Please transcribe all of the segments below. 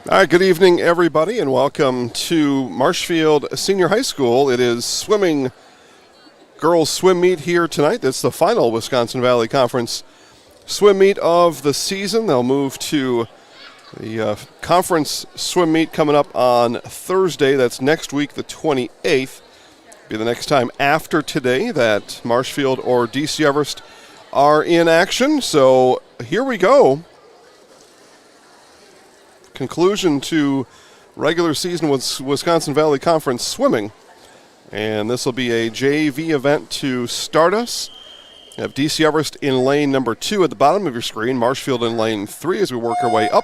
All right, good evening, everybody, and welcome to Marshfield Senior High School. It is swimming, girls swim meet here tonight. It's the final Wisconsin Valley Conference swim meet of the season. They'll move to the conference swim meet coming up on Thursday. That's next week, the 28th. Be the next time after today that Marshfield or DC Everest are in action. So here we go. Conclusion to regular season with Wisconsin Valley Conference swimming. And this will be a JV event to start us. We have DC Everest in lane number 2 at the bottom of your screen, Marshfield in lane 3 as we work our way up.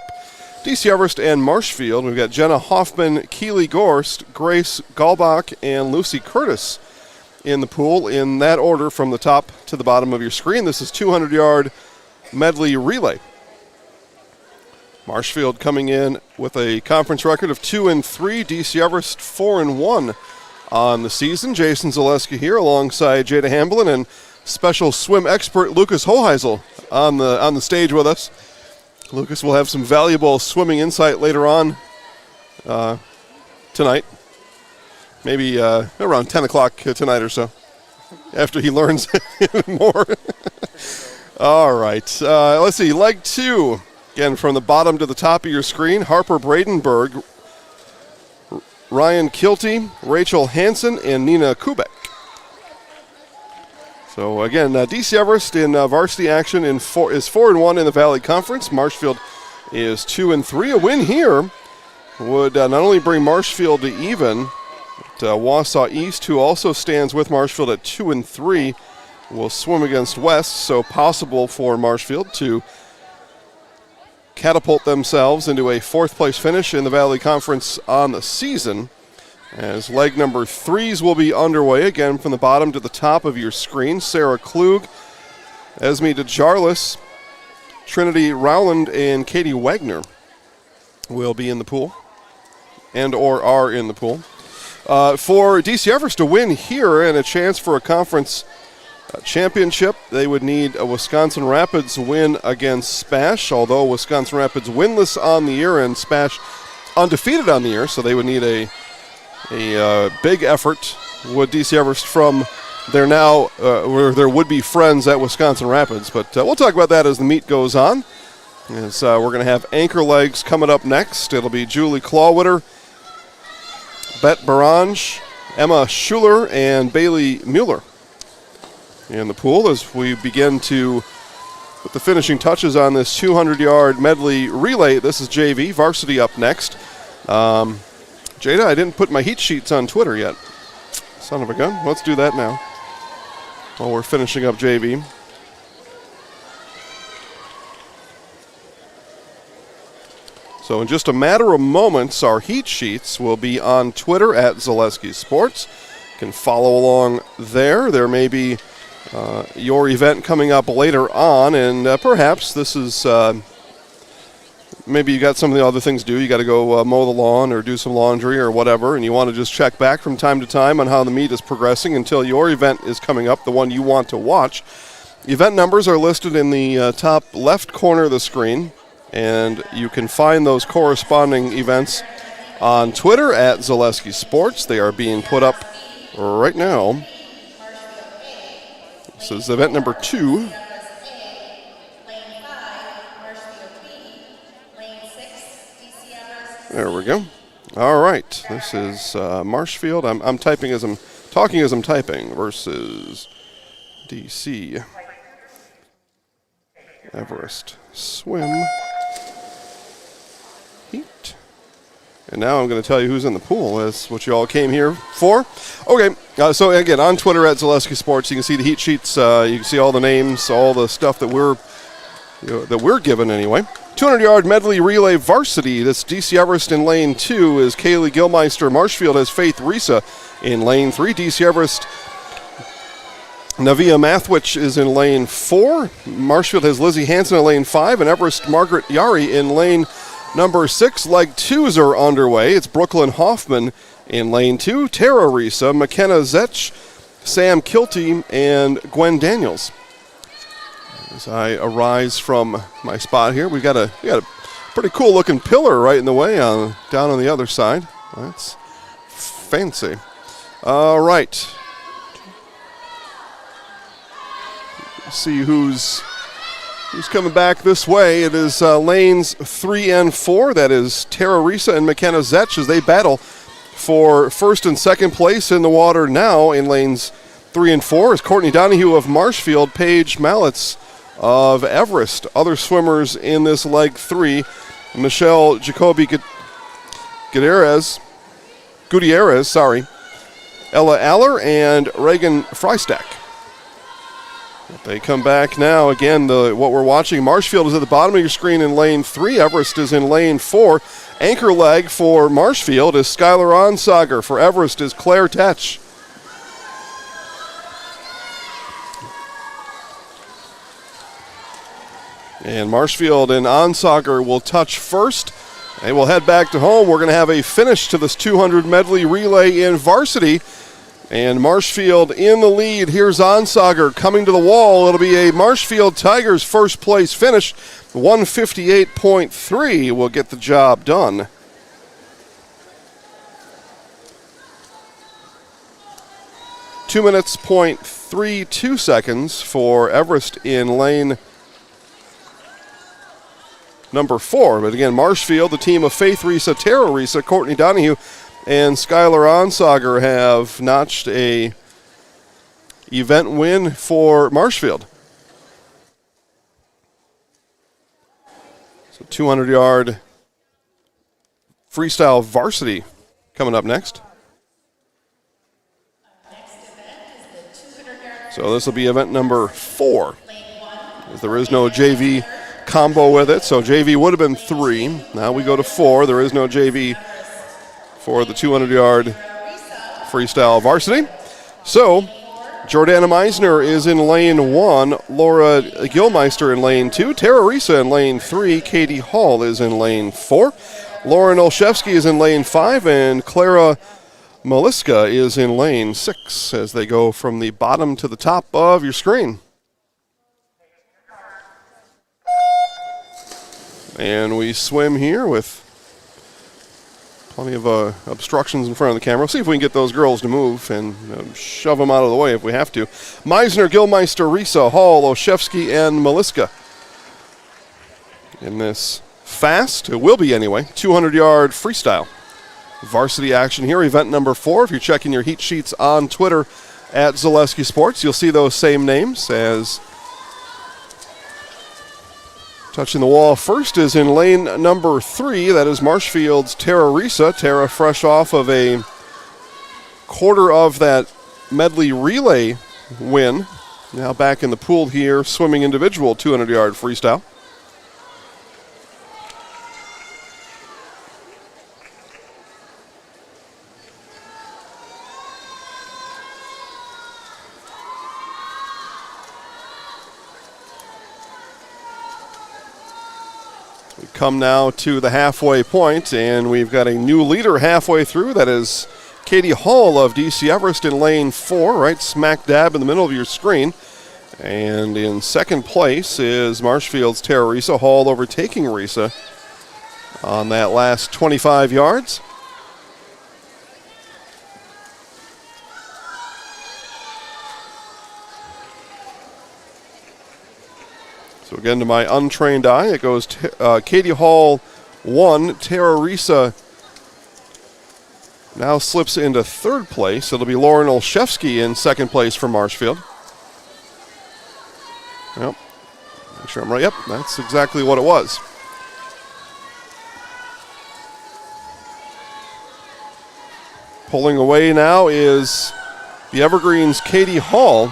DC Everest and Marshfield. We've got Jenna Hoffman, Keely Gorst, Grace Galbach, and Lucy Curtis in the pool in that order from the top to the bottom of your screen. This is 200-yard medley relay. Marshfield coming in with a conference record of 2-3. DC Everest 4-1 on the season. Jason Zaleski here alongside Jada Hamblin and special swim expert Lucas Hoheisel on the stage with us. Lucas will have some valuable swimming insight later on tonight. Maybe around 10 o'clock tonight or so, after he learns more. All right, let's see, leg 2. Again, from the bottom to the top of your screen, Harper Bradenberg Ryan Kilty, Rachel Hansen, and Nina Kubek. So again, DC Everest in varsity action is 4-1 in the Valley Conference. Marshfield is 2-3. A win here would not only bring Marshfield to even, but Wausau East, who also stands with Marshfield at 2-3, will swim against West. So possible for Marshfield to catapult themselves into a fourth-place finish in the Valley Conference on the season. As leg number 3s will be underway, again from the bottom to the top of your screen. Sarah Klug, Esme DeJarlis, Trinity Rowland, and Katie Wagner will be in the pool and or are in the pool. For DC Everest to win here and a chance for a conference championship, they would need a Wisconsin Rapids win against Spash, although Wisconsin Rapids winless on the year and Spash undefeated on the year, so they would need a big effort with DC Everest from their their would-be friends at Wisconsin Rapids. But we'll talk about that as the meet goes on. As we're going to have anchor legs coming up next. It'll be Julie Clawwitter, Bet Barange, Emma Schuler, and Bailey Mueller in the pool as we begin to put the finishing touches on this 200-yard medley relay. This is JV. Varsity up next. Jada, I didn't put my heat sheets on Twitter yet. Son of a gun. Let's do that now while we're finishing up JV. So in just a matter of moments, our heat sheets will be on Twitter at Zaleski Sports. You can follow along there. There may be your event coming up later on, and perhaps this is maybe you got some of the other things to do. You got to go mow the lawn or do some laundry or whatever, and you want to just check back from time to time on how the meet is progressing until your event is coming up, the one you want to watch. Event numbers are listed in the top left corner of the screen, and you can find those corresponding events on Twitter at Zaleski Sports. They are being put up right now. This is event number 2. There we go. All right. This is Marshfield. I'm typing as I'm talking as I'm typing versus DC Everest swim heat. And now I'm going to tell you who's in the pool. That's what you all came here for. Okay. So again, on Twitter at Zaleski Sports, you can see the heat sheets. You can see all the names, all the stuff that we're given anyway. 200-yard medley relay varsity. This DC Everest in lane 2 is Kaylee Gilmeister. Marshfield has Faith Risa in lane 3. DC Everest, Navia Mathwich is in lane 4. Marshfield has Lizzie Hansen in lane 5, and Everest Margaret Yari in lane number 6. Leg 2s are underway. It's Brooklyn Hoffman in lane 2, Tara Risa, McKenna Zetch, Sam Kilty, and Gwen Daniels. As I arise from my spot here, we got a pretty cool looking pillar right in the way down on the other side. That's fancy. All right. Let's see who's coming back this way. It is lanes 3 and 4. That is Tara Risa and McKenna Zetch as they battle for first and second place in the water now. In lanes 3 and 4 is Courtney Donahue of Marshfield, Paige Mallets of Everest. Other swimmers in this leg 3, Michelle Jacoby Gutierrez, Ella Aller, and Reagan Freistack. They come back now. Again, what we're watching, Marshfield is at the bottom of your screen in lane 3. Everest is in lane 4. Anchor leg for Marshfield is Skylar Onsager. For Everest is Claire Tetch. And Marshfield and Onsager will touch first. They will head back to home. We're going to have a finish to this 200 medley relay in varsity. And Marshfield in the lead. Here's Onsager coming to the wall. It'll be a Marshfield Tigers first place finish. 158.3 will get the job done. Two minutes, 0.32 seconds for Everest in lane number 4. But again, Marshfield, the team of Faith Risa, Tara Risa, Courtney Donahue, and Skylar Onsager have notched a event win for Marshfield. So 200-yard freestyle varsity coming up next. So this will be event number 4. There is no JV combo with it, so JV would have been 3. Now we go to 4. There is no JV for the 200-yard freestyle varsity. So Jordana Meisner is in lane 1, Laura Gilmeister in lane 2, Tara Risa in lane 3, Katie Hall is in lane 4, Lauren Olszewski is in lane 5, and Clara Maliska is in lane 6 as they go from the bottom to the top of your screen. And we swim here with plenty of obstructions in front of the camera. We'll see if we can get those girls to move and shove them out of the way if we have to. Meisner, Gilmeister, Risa, Hall, Olszewski, and Maliska. In this fast, it will be anyway, 200-yard freestyle varsity action here, event number 4. If you're checking your heat sheets on Twitter at Zaleski Sports, you'll see those same names as touching the wall first is in lane number 3. That is Marshfield's Tara Risa. Tara fresh off of a quarter of that Medley relay win. Now back in the pool here, swimming individual 200-yard freestyle. We come now to the halfway point, and we've got a new leader halfway through. That is Katie Hall of DC Everest in lane 4, right smack dab in the middle of your screen. And in second place is Marshfield's Tara Risa. Hall overtaking Risa on that last 25 yards. So again, to my untrained eye, it goes Katie Hall 1, Tara Risa now slips into third place. It'll be Lauren Olszewski in second place for Marshfield. Yep, make sure I'm right. Yep, that's exactly what it was. Pulling away now is the Evergreen's Katie Hall.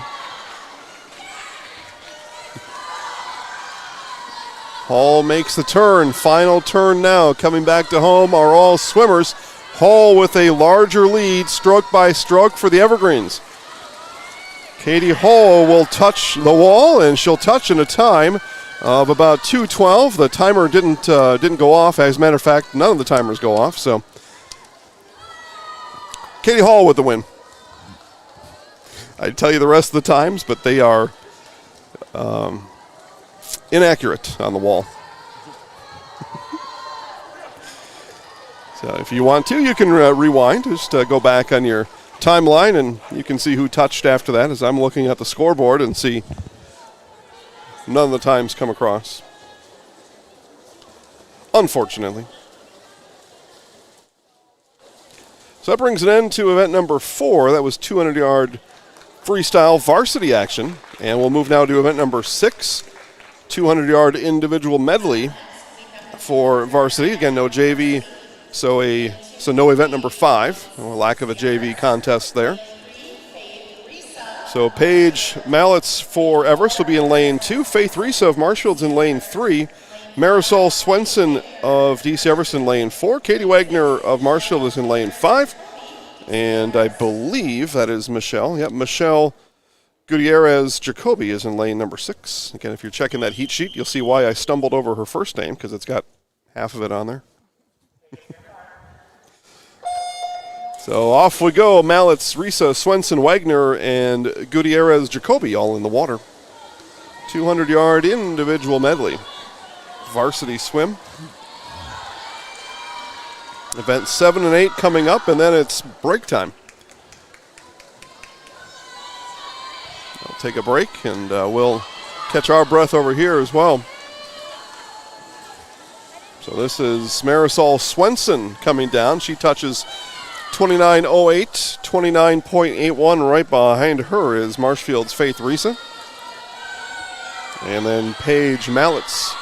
Hall makes the turn. Final turn now. Coming back to home are all swimmers. Hall with a larger lead, stroke by stroke for the Evergreens. Katie Hall will touch the wall, and she'll touch in a time of about 2:12. The timer didn't go off. As a matter of fact, none of the timers go off. So Katie Hall with the win. I'd tell you the rest of the times, but they are inaccurate on the wall. So if you want to, you can rewind. Just go back on your timeline, and you can see who touched after that, as I'm looking at the scoreboard and see none of the times come across, unfortunately. So that brings an end to event number 4. That was 200-yard freestyle varsity action. And we'll move now to event number 6, 200-yard individual medley for varsity. Again, no JV, so no event number 5. A lack of a JV contest there. So Paige Mallets for Everest will be in lane 2. Faith Risa of Marshfield's in lane 3. Marisol Swenson of DC Everest in lane 4. Katie Wagner of Marshfield is in lane 5. And I believe that is Michelle. Yep, Michelle Gutierrez Jacoby is in lane number 6. Again, if you're checking that heat sheet, you'll see why I stumbled over her first name, because it's got half of it on there. So off we go. Mallets, Risa, Swenson, Wagner, and Gutierrez Jacoby all in the water. 200-yard individual medley. Varsity swim. Event 7 and 8 coming up, and then it's break time. I'll take a break, and we'll catch our breath over here as well. So this is Marisol Swenson coming down. She touches 29.08, 29.81. Right behind her is Marshfield's Faith Risa. And then Paige Mallets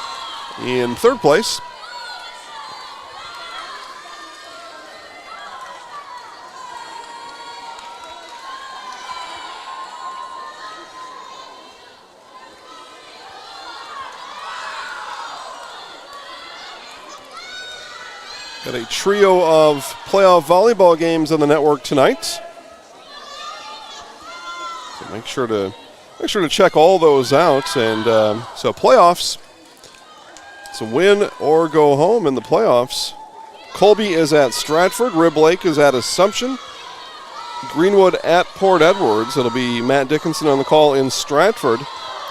in third place. Got a trio of playoff volleyball games on the network tonight. So make sure to check all those out. And so playoffs, it's a win or go home in the playoffs. Colby is at Stratford. Rib Lake is at Assumption. Greenwood at Port Edwards. It'll be Matt Dickinson on the call in Stratford.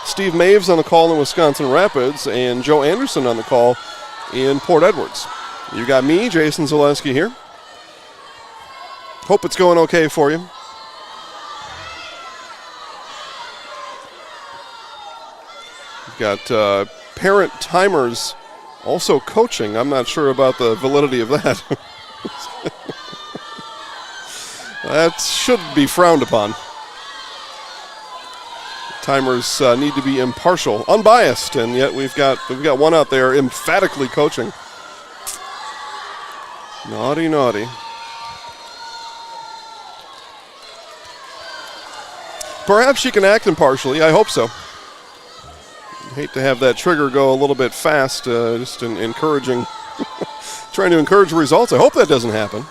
Steve Maves on the call in Wisconsin Rapids. And Joe Anderson on the call in Port Edwards. You got me, Jason Zaleski here. Hope it's going okay for you. We've got parent timers also coaching. I'm not sure about the validity of that. That should be frowned upon. Timers need to be impartial, unbiased, and yet we've got one out there emphatically coaching. Naughty, naughty. Perhaps she can act impartially. I hope so. Hate to have that trigger go a little bit fast, just encouraging, trying to encourage results. I hope that doesn't happen.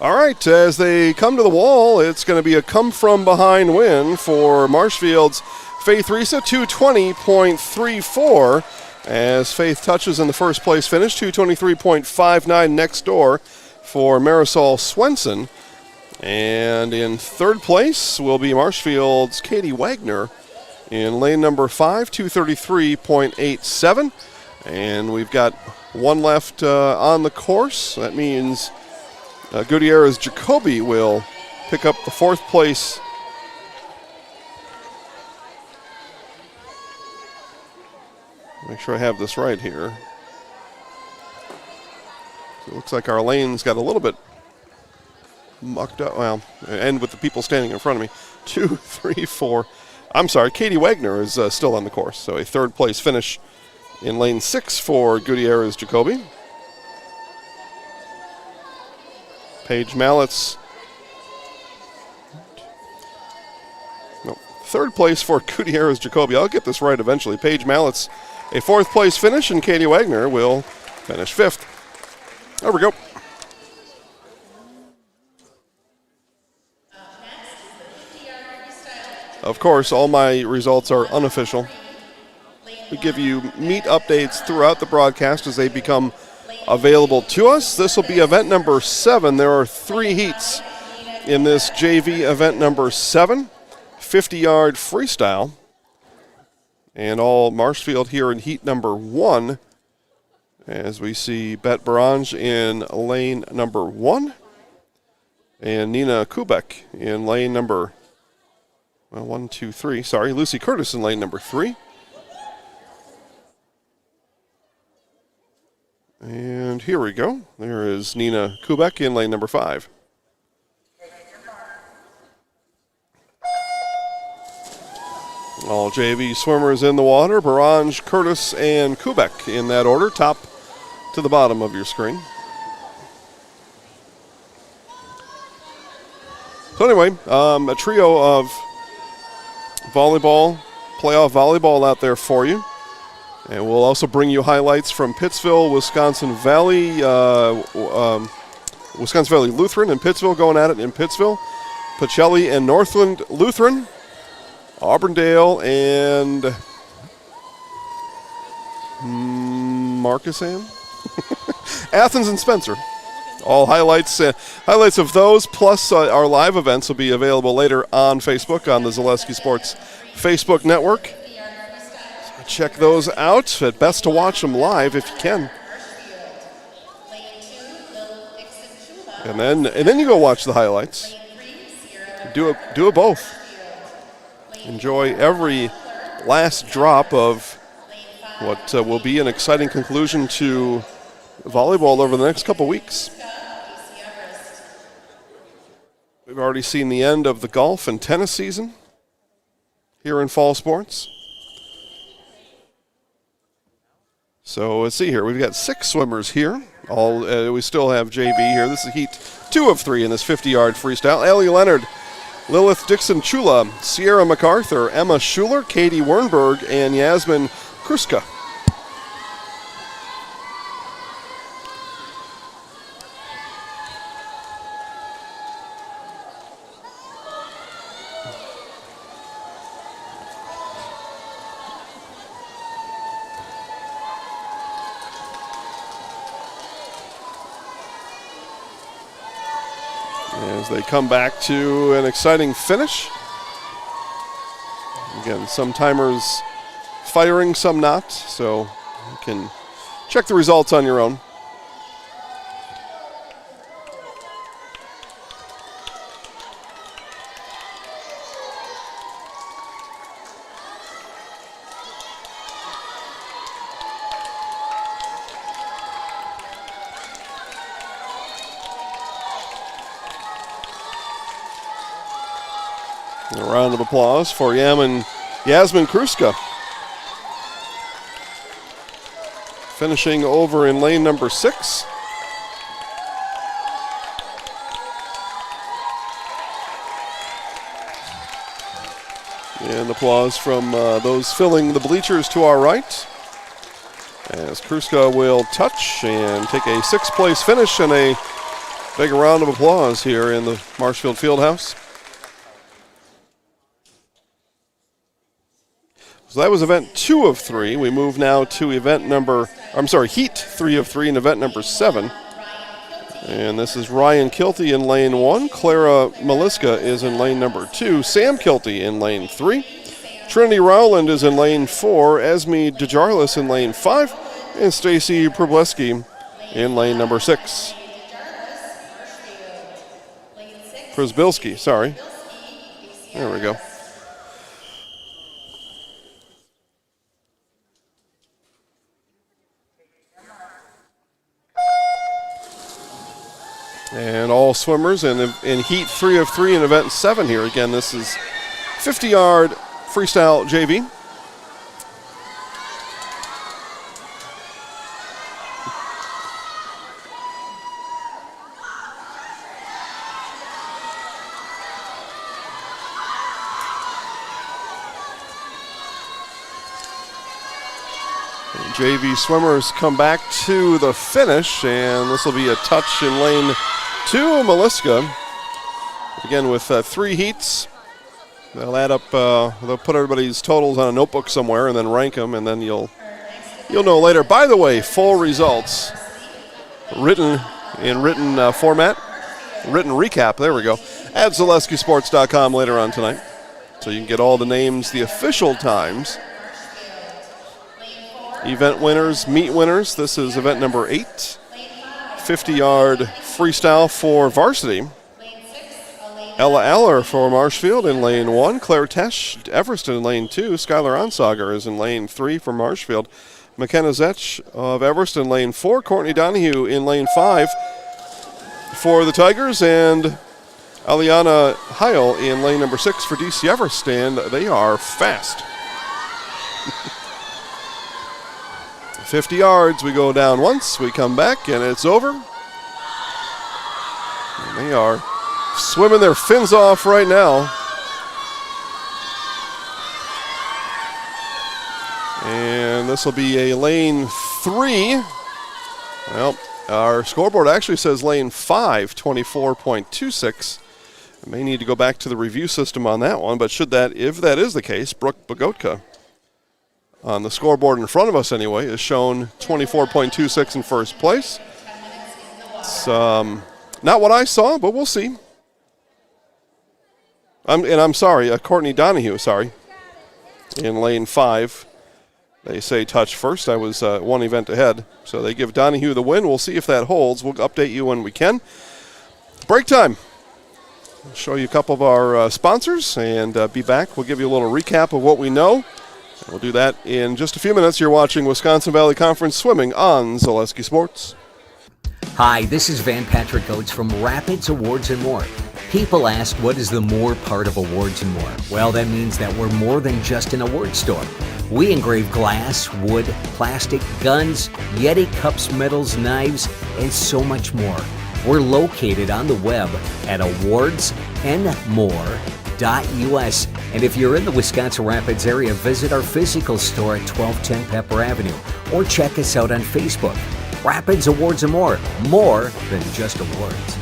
All right, as they come to the wall, it's going to be a come-from-behind win for Marshfield's Faith Risa, 220.34. As Faith touches in the first place finish, 223.59 next door for Marisol Swenson. And in third place will be Marshfield's Katie Wagner in lane number 5, 233.87. And we've got one left on the course. That means Gutierrez Jacoby will pick up the fourth place. Make sure I have this right here. So it looks like our lane's got a little bit mucked up. Well, and with the people standing in front of me. 2, 3, 4. I'm sorry, Katie Wagner is still on the course. So a third place finish in lane 6 for Gutierrez Jacoby. Paige Mallets. No, third place for Gutierrez Jacoby. I'll get this right eventually. Paige Mallets. A fourth place finish, and Katie Wagner will finish fifth. There we go. Of course, all my results are unofficial. We give you meet updates throughout the broadcast as they become available to us. This will be event number 7. There are 3 heats in this JV event number 7, 50-yard freestyle. And all Marshfield here in heat number 1, as we see Bet Barange in lane number 1, and Nina Kubek in lane number, well, 1, 2, 3. Sorry, Lucy Curtis in lane number 3. And here we go. There is Nina Kubek in lane number 5. All JV swimmers in the water, Barange, Curtis, and Kubek in that order, top to the bottom of your screen. So anyway, a trio of volleyball, playoff volleyball out there for you. And we'll also bring you highlights from Pittsville, Wisconsin Valley Lutheran and Pittsville going at it in Pittsville. Pacelli and Northland Lutheran. Auburndale and Marcusam. Athens and Spencer. All highlights of those, plus our live events will be available later on Facebook, on the Zaleski Sports Facebook network. So check those out. At best to watch them live if you can. And then you go watch the highlights. Do it both. Enjoy every last drop of what will be an exciting conclusion to volleyball over the next couple weeks. We've already seen the end of the golf and tennis season here in fall sports. So let's see here. We've got 6 swimmers here. We still have JV here. This is heat 2 of 3 in this 50-yard freestyle. Ellie Leonard, Lilith Dixon-Chula, Sierra MacArthur, Emma Schuler, Katie Wernberg, and Yasmin Kruska. As they come back to an exciting finish. Again, some timers firing, some not, so you can check the results on your own. A round of applause for Yasmin Kruska. Finishing over in lane number 6. And applause from those filling the bleachers to our right, as Kruska will touch and take a 6th place finish, and a big round of applause here in the Marshfield Fieldhouse. So that was event 2 of 3. We move now to heat 3 of 3 in event number 7. And this is Ryan Kilty in lane 1. Clara Maliska is in lane number 2. Sam Kilty in lane 3. Trinity Rowland is in lane 4. Esme DeJarlis in lane 5. And Stacy Probleski in lane number 6. Przbilski, sorry. There we go. And all swimmers in heat 3 of 3 in event 7 here. Again, this is 50-yard freestyle JV. And JV swimmers come back to the finish, and this will be a touch in lane 2, Maliska. Again, with 3 heats, they'll add up. They'll put everybody's totals on a notebook somewhere and then rank them, and then you'll know later. By the way, full results written format, written recap. There we go. At ZaleskiSports.com later on tonight, so you can get all the names, the official times, event winners, meet winners. This is event number 8. 50-yard freestyle for Varsity. Ella Aller for Marshfield in lane 1. Claire Tesh, Everest in lane 2. Skylar Onsager is in lane 3 for Marshfield. McKenna Zetch of Everest in lane 4. Courtney Donahue in lane 5 for the Tigers. And Aliana Heil in lane number 6 for DC Everest. And they are fast. 50 yards, we go down once, we come back, and it's over. And they are swimming their fins off right now. And this will be a lane 3. Well, our scoreboard actually says lane 5, 24.26. I may need to go back to the review system on that one, but if that is the case, Brooke Bogotka, on the scoreboard in front of us anyway, is shown 24.26 in first place. It's not what I saw, but we'll see. I'm sorry, Courtney Donahue, in lane 5. They say touch first. I was 1 event ahead. So they give Donahue the win. We'll see if that holds. We'll update you when we can. Break time. I'll show you a couple of our sponsors and be back. We'll give you a little recap of what we know. We'll do that in just a few minutes. You're watching Wisconsin Valley Conference Swimming on Zaleski Sports. Hi, this is Van Patrick Oates from Rapids Awards and More. People ask, what is the more part of Awards and More? Well, that means that we're more than just an award store. We engrave glass, wood, plastic, guns, Yeti cups, medals, knives, and so much more. We're located on the web at awardsandmore.us. And if you're in the Wisconsin Rapids area, visit our physical store at 1210 Pepper Avenue or check us out on Facebook. Rapids Awards and More than just awards.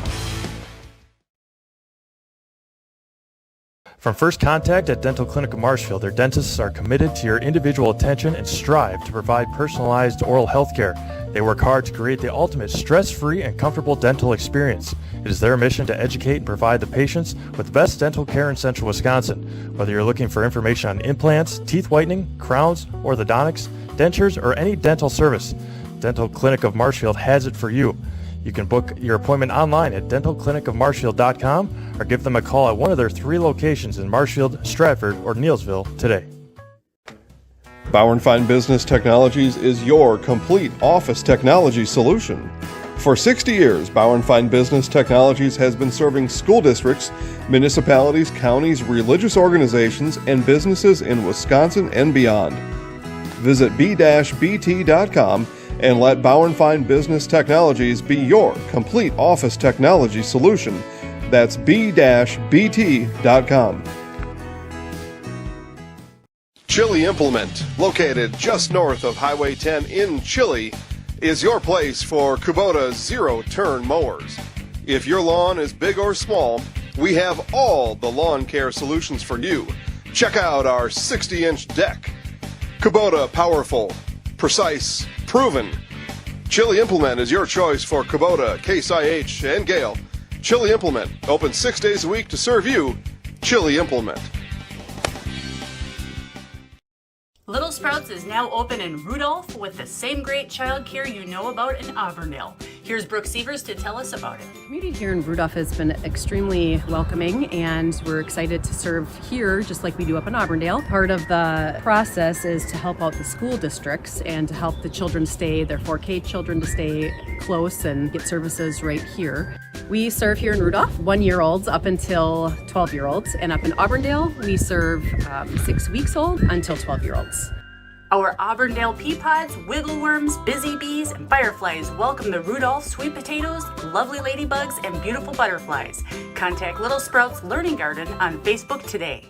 From first contact at Dental Clinic of Marshfield, their dentists are committed to your individual attention and strive to provide personalized oral health care. They work hard to create the ultimate stress-free and comfortable dental experience. It is their mission to educate and provide the patients with the best dental care in central Wisconsin. Whether you're looking for information on implants, teeth whitening, crowns, orthodontics, dentures, or any dental service, Dental Clinic of Marshfield has it for you. You can book your appointment online at dentalclinicofmarshfield.com or give them a call at one of their 3 locations in Marshfield, Stratford, or Neillsville today. Bauer & Fine Business Technologies is your complete office technology solution. For 60 years, Bauer & Fine Business Technologies has been serving school districts, municipalities, counties, religious organizations, and businesses in Wisconsin and beyond. Visit b-bt.com and let Bauer & Fine Business Technologies be your complete office technology solution. That's b-bt.com. Chili Implement, located just north of Highway 10 in Chili, is your place for Kubota zero-turn mowers. If your lawn is big or small, we have all the lawn care solutions for you. Check out our 60-inch deck. Kubota powerful, precise, proven. Chili Implement is your choice for Kubota, Case IH, and Gale. Chili Implement, open 6 days a week to serve you. Chili Implement. Little Sprouts is now open in Rudolph with the same great child care you know about in Auburndale. Here's Brooke Sievers to tell us about it. The community here in Rudolph has been extremely welcoming, and we're excited to serve here just like we do up in Auburndale. Part of the process is to help out the school districts and to help the children stay, their 4K children to stay close and get services right here. We serve here in Rudolph 1-year-olds up until 12-year-olds, and up in Auburndale we serve 6 weeks old until 12-year-olds. Our Auburndale pea pods, wiggle worms, busy bees, and fireflies welcome the Rudolph sweet potatoes, lovely ladybugs, and beautiful butterflies. Contact Little Sprouts Learning Garden on Facebook today.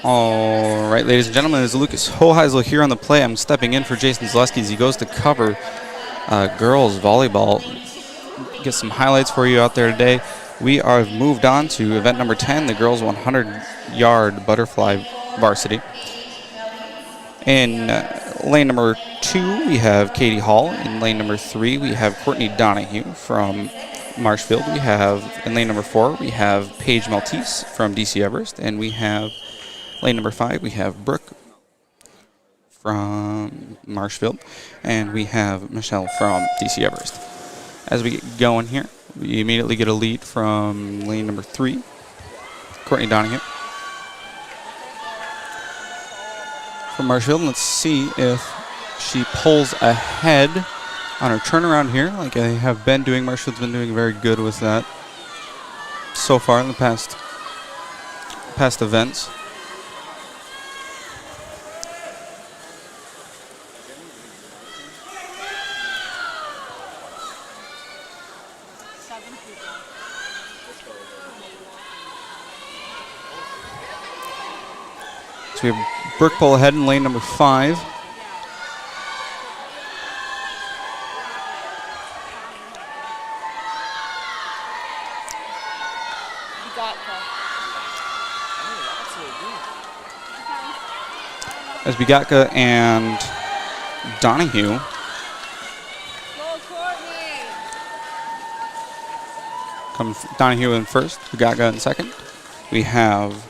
All right, ladies and gentlemen, as Lucas Hoheisel here on the play, I'm stepping in for Jason Zaleski as he goes to cover girls volleyball. Get some highlights for you out there today. We are moved on to event number 10, the girls 100-yard butterfly varsity. In lane number 2, we have Katie Hall. In lane number 3, we have Courtney Donahue from Marshfield. We have, in lane number 4, we have Paige Maltese from DC Everest. And we have, lane number 5, we have Brooke from Marshfield. And we have Michelle from DC Everest. As we get going here, we immediately get a lead from lane number 3, Courtney Donahue from Marshfield. Let's see if she pulls ahead on her turnaround here, like I have been doing. Marshfield's been doing very good with that so far in the past events. So we have Brooke pull ahead in lane number 5. As Bigatka and Donahue Donahue in first, Bigatka in second. We have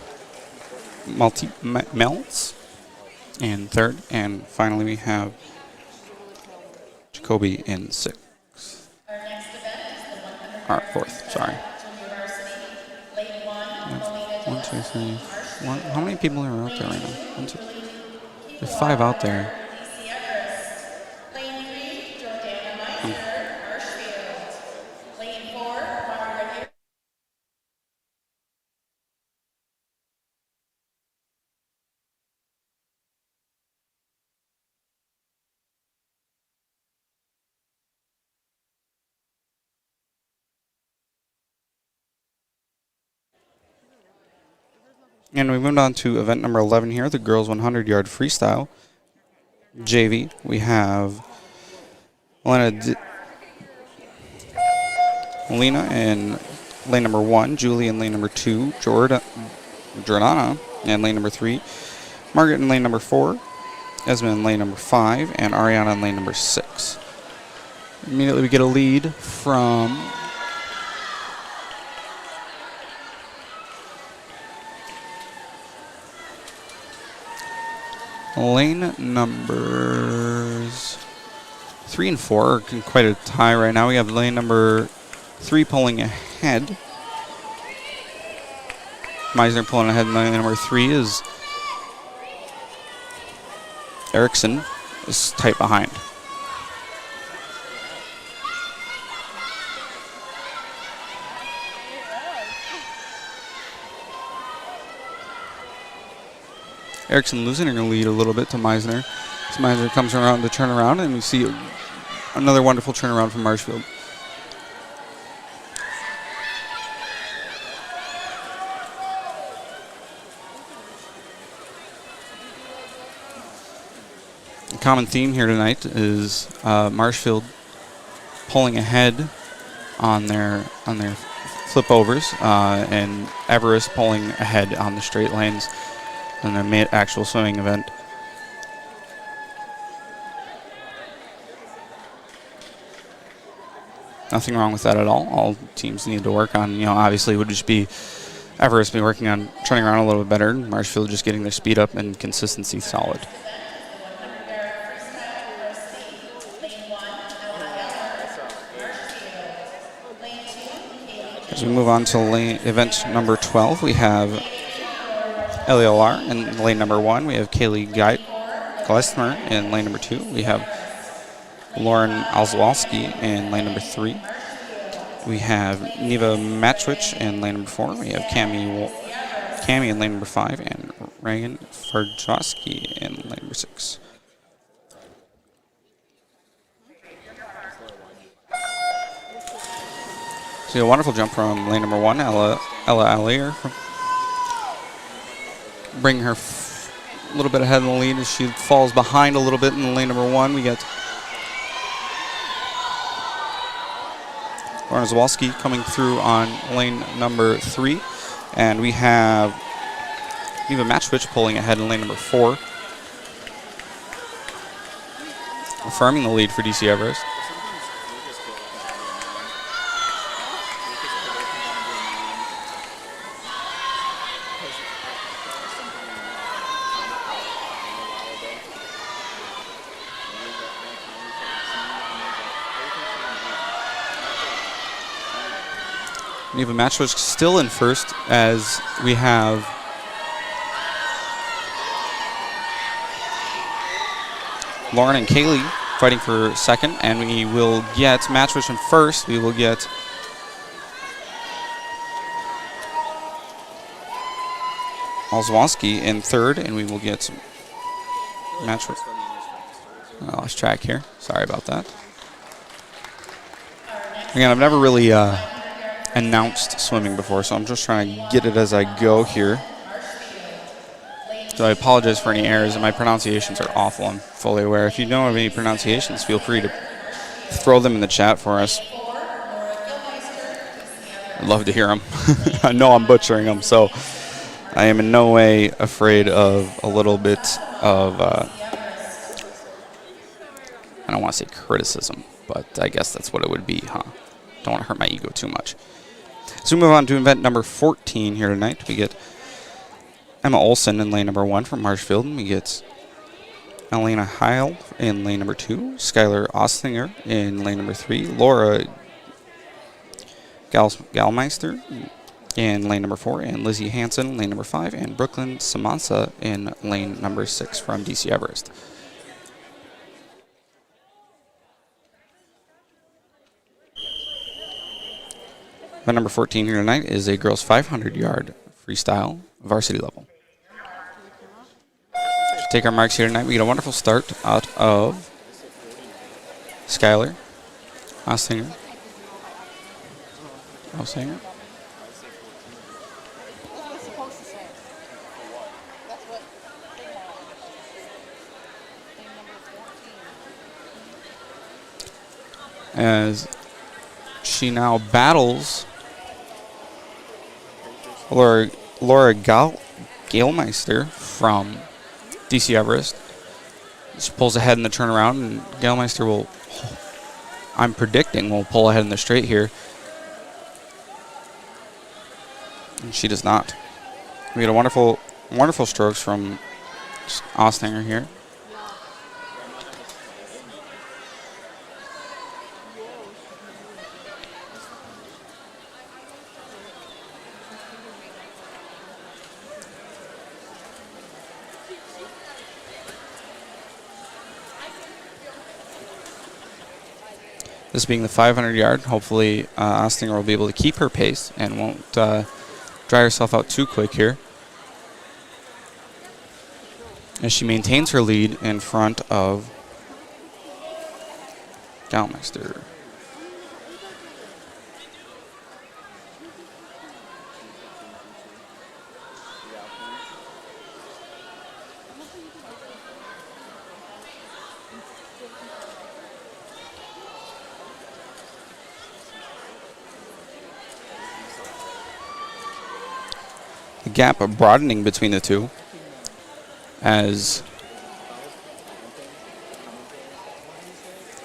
Melts in third, and finally we have Jacoby in sixth. Fourth, sorry. 1, 2, 3, 4. How many people are out there right now? 1, 2. There's 5 out there. And we moved on to event number 11 here, the girls 100-yard freestyle JV. We have Melina in lane number 1, Julie in lane number 2, Jordana in lane number 3, Margaret in lane number 4, Esmond in lane number 5, and Ariana in lane number 6. Immediately we get a lead from lane numbers 3 and 4 are in quite a tie right now. We have lane number 3 pulling ahead. Meisner pulling ahead in lane number 3 is Erickson is tight behind. Erickson losing her lead a little bit to Meisner. As Meisner comes around to turn around, and we see another wonderful turnaround from Marshfield. A common theme here tonight is Marshfield pulling ahead on their flip overs, and Everest pulling ahead on the straight lanes in the actual swimming event. Nothing wrong with that at all. All teams need to work on, obviously would just be Everest be working on turning around a little bit better, Marshfield just getting their speed up and consistency solid. As we move on to event number 12, we have LELR in lane number 1. We have Kaylee Glesmer in lane number 2. We have Lauren Alzwalski in lane number 3. We have Neva Matchwich in lane number 4. We have Cami in lane number 5, and Reagan Fardrowski in lane number 6. See a wonderful jump from lane number 1, Ella Allier. bringing her a little bit ahead in the lead as she falls behind a little bit in lane number 1. We get Lauren Zawalski coming through on lane number 3. And we have Eva Matchwich pulling ahead in lane number 4. Affirming the lead for DC Everest. Eva Matchwich still in first as we have Lauren and Kaylee fighting for second, and we will get Matchwich in first. We will get Olzwanski in third, and we will get Matchwich. I lost track here. Sorry about that. Again, I've never really announced swimming before, so I'm just trying to get it as I go here. So I apologize for any errors, and my pronunciations are awful. I'm fully aware. If you know of any pronunciations, feel free to throw them in the chat for us. I'd love to hear them. I know I'm butchering them, so I am in no way afraid of a little bit of, I don't want to say criticism, but I guess that's what it would be, huh? Don't want to hurt my ego too much. So we move on to event number 14 here tonight. We get Emma Olson in lane number 1 from Marshfield. And we get Elena Heil in lane number 2. Skylar Ostinger in lane number 3. Laura Galmeister in lane number 4. And Lizzie Hansen in lane number 5. And Brooklyn Samansa in lane number 6 from DC Everest. Event number 14 here tonight is a girls 500-yard freestyle varsity level. To take our marks here tonight, we get a wonderful start out of Skylar Ostinger. As she now battles Laura Galemeister from DC Everest. She pulls ahead in the turnaround, and Galemeister will, I'm predicting, will pull ahead in the straight here. And she does not. We get a wonderful strokes from Ostinger here. This being the 500-yard, hopefully Ostinger will be able to keep her pace and won't dry herself out too quick here, as she maintains her lead in front of Galmeister. The gap broadening between the two as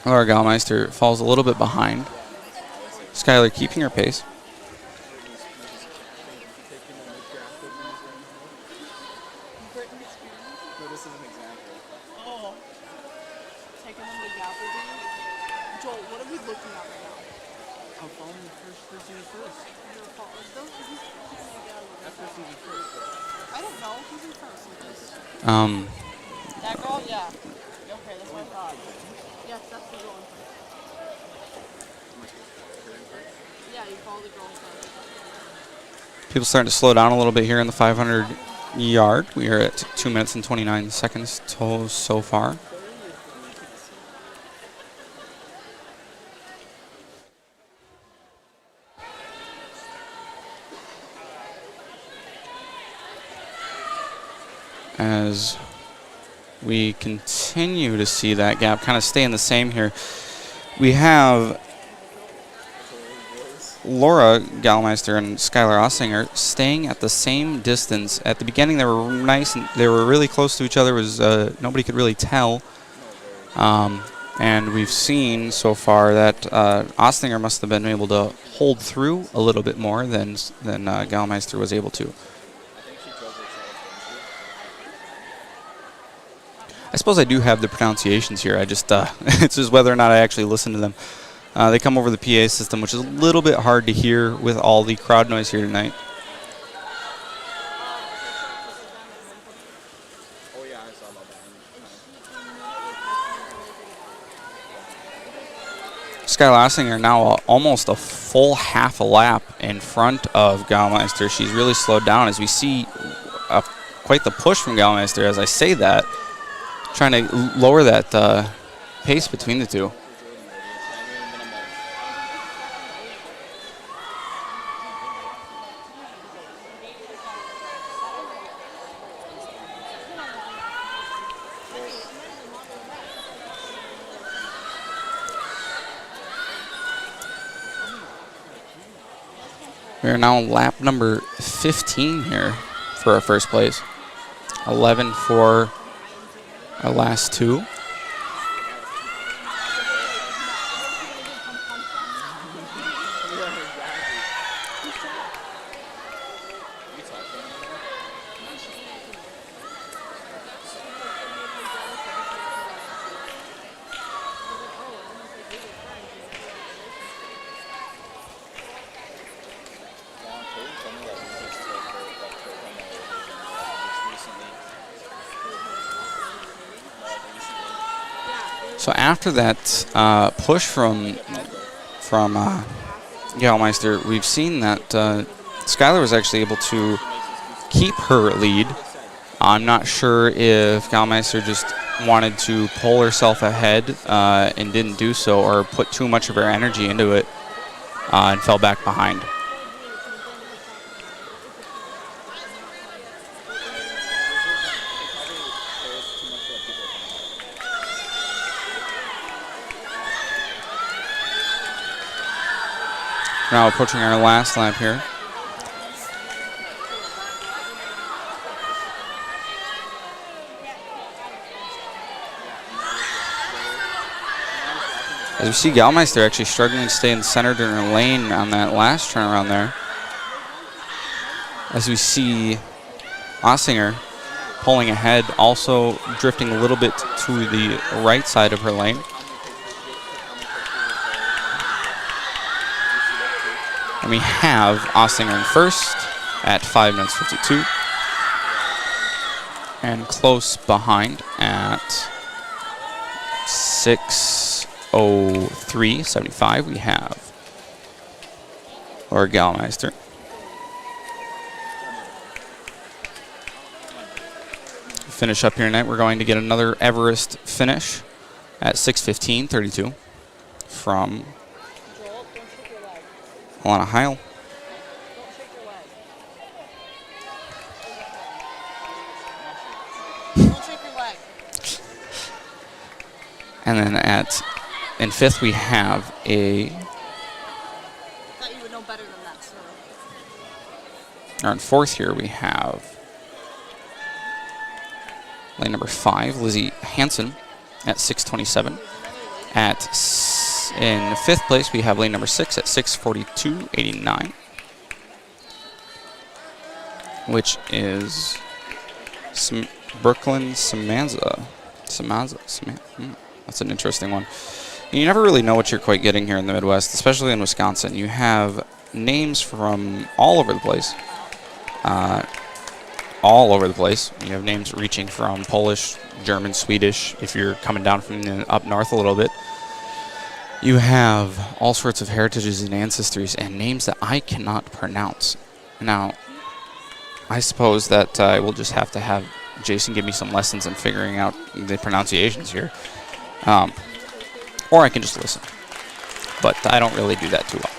Laura Galmeister falls a little bit behind. Skylar keeping her pace. That girl, yeah. Okay, that's what I thought. Yes, that's the girl in front. Yeah, you follow the girl in front. People starting to slow down a little bit here in the 500-yard. We are at 2 minutes and 29 seconds so far. as we continue to see that gap kind of staying the same here. We have Laura Gallmeister and Skylar Ossinger staying at the same distance. At the beginning, they were nice and they were really close to each other. Nobody could really tell. And we've seen so far that Ossinger must have been able to hold through a little bit more than Gallmeister was able to. I suppose I do have the pronunciations here. I just it's just whether or not I actually listen to them. They come over the PA system, which is a little bit hard to hear with all the crowd noise here tonight. Skylar Ossinger now almost a full half a lap in front of Gallmeister. She's really slowed down as we see quite the push from Gallmeister as I say that, trying to lower that pace between the two. We are now lap number 15 here for our first place. 11 for our last two. So after that push from Gallmeister, we've seen that Skylar was actually able to keep her lead. I'm not sure if Gallmeister just wanted to pull herself ahead and didn't do so, or put too much of her energy into it and fell back behind. Now approaching our last lap here. As we see Gallmeister actually struggling to stay in the center during her lane on that last turnaround there. As we see Ossinger pulling ahead, also drifting a little bit to the right side of her lane. And we have Ossinger in first at 5 minutes 52. And close behind at 6:03.75 we have Laura Gallmeister. Finish up here tonight, we're going to get another Everest finish at 6:15.32 from Alana Heil. And then in fifth we have a. Thought you would know better than that, sir. Or in fourth here we have lane number 5, Lizzie Hansen at 6:27. In fifth place we have lane number 6 at 6:42.89, which is Brooklyn Samanza. That's an interesting one. You never really know what you're quite getting here in the Midwest, especially in Wisconsin. You have names from all over the place. You have names reaching from Polish, German, Swedish, if you're coming down from up north a little bit. You have all sorts of heritages and ancestries and names that I cannot pronounce. Now, I suppose that I will just have to have Jason give me some lessons in figuring out the pronunciations here. Or I can just listen. But I don't really do that too well.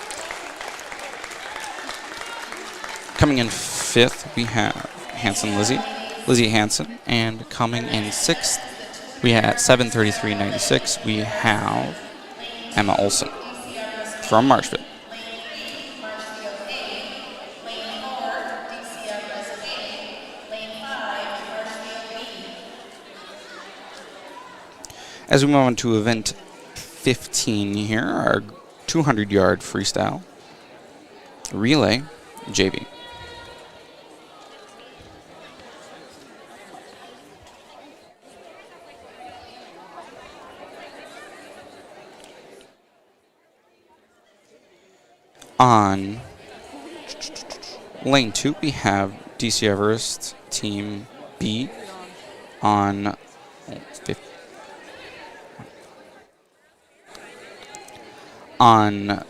Coming in fifth, we have Hanson Lizzie Lizzie Hansen. And coming in sixth, we at 7:33.96, we have Emma Olson from Marshfield. As we move on to event 15 here, our 200-yard freestyle relay JV. On lane 2, we have DC Everest Team B. On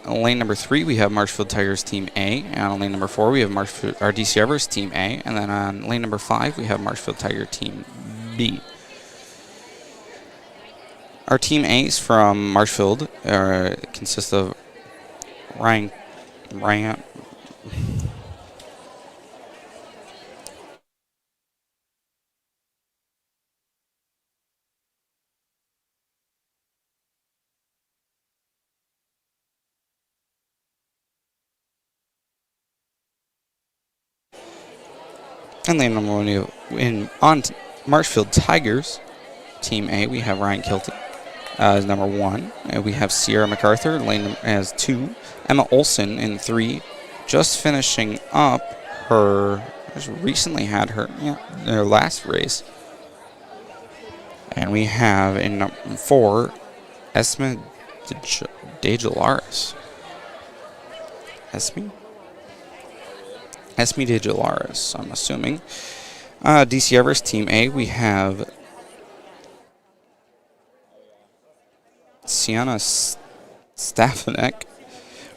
lane number 3, we have Marshfield Tigers Team A. And on lane number 4, we have our DC Everest Team A. And then on lane number 5, we have Marshfield Tiger Team B. Our Team A's from Marshfield consist of Ryan. And lane number 1 on Marshfield Tigers Team A, we have Ryan Kilty as number 1. And we have Sierra MacArthur as 2. Emma Olson in 3, just finishing up just recently had her last race. And we have in number 4, Esme DeJalaris. Esme DeJalaris, I'm assuming. DC Everest Team A, we have Sienna Stefanek.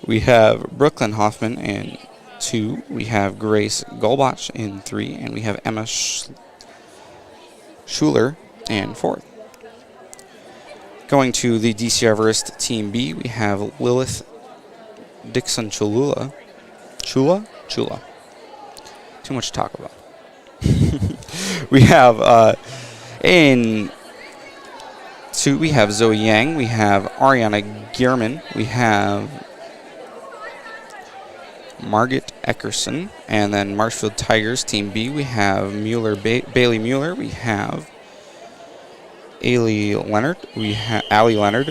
We have Brooklyn Hoffman in 2. We have Grace Golbach in 3. And we have Emma Schuler in 4th. Going to the DC Everest Team B, we have Lilith Dixon Chula. Too much to talk about. We have in 2, we have Zoe Yang. We have Ariana Gierman. We have Margaret Eckerson. And then Marshfield Tigers Team B, we have Bailey Mueller. We have Allie Leonard.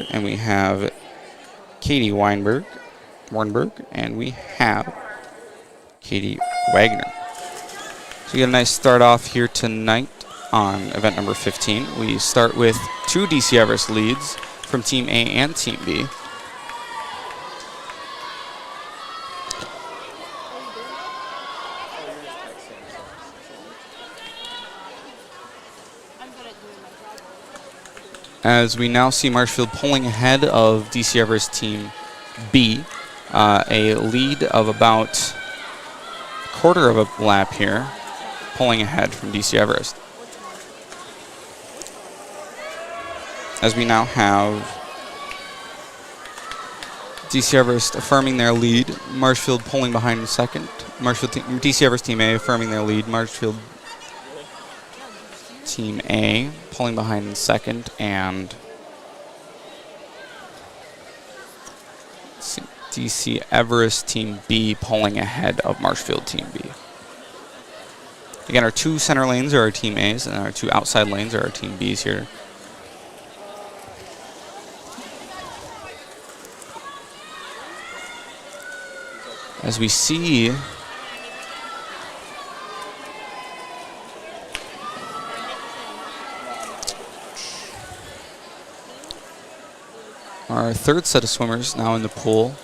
And we have Katie Weinberg. And we have Katie Wagner. So we get a nice start off here tonight on event number 15. We start with 2 DC Everest leads from Team A and Team B. As we now see Marshfield pulling ahead of DC Everest Team B, a lead of about a quarter of a lap here, pulling ahead from DC Everest. As we now have DC Everest affirming their lead, Marshfield pulling behind in second. DC Everest Team A affirming their lead, Marshfield Team A pulling behind in second, and DC Everest Team B pulling ahead of Marshfield Team B. Again, our 2 center lanes are our Team A's, and our 2 outside lanes are our Team B's here. As we see our third set of swimmers now in the pool.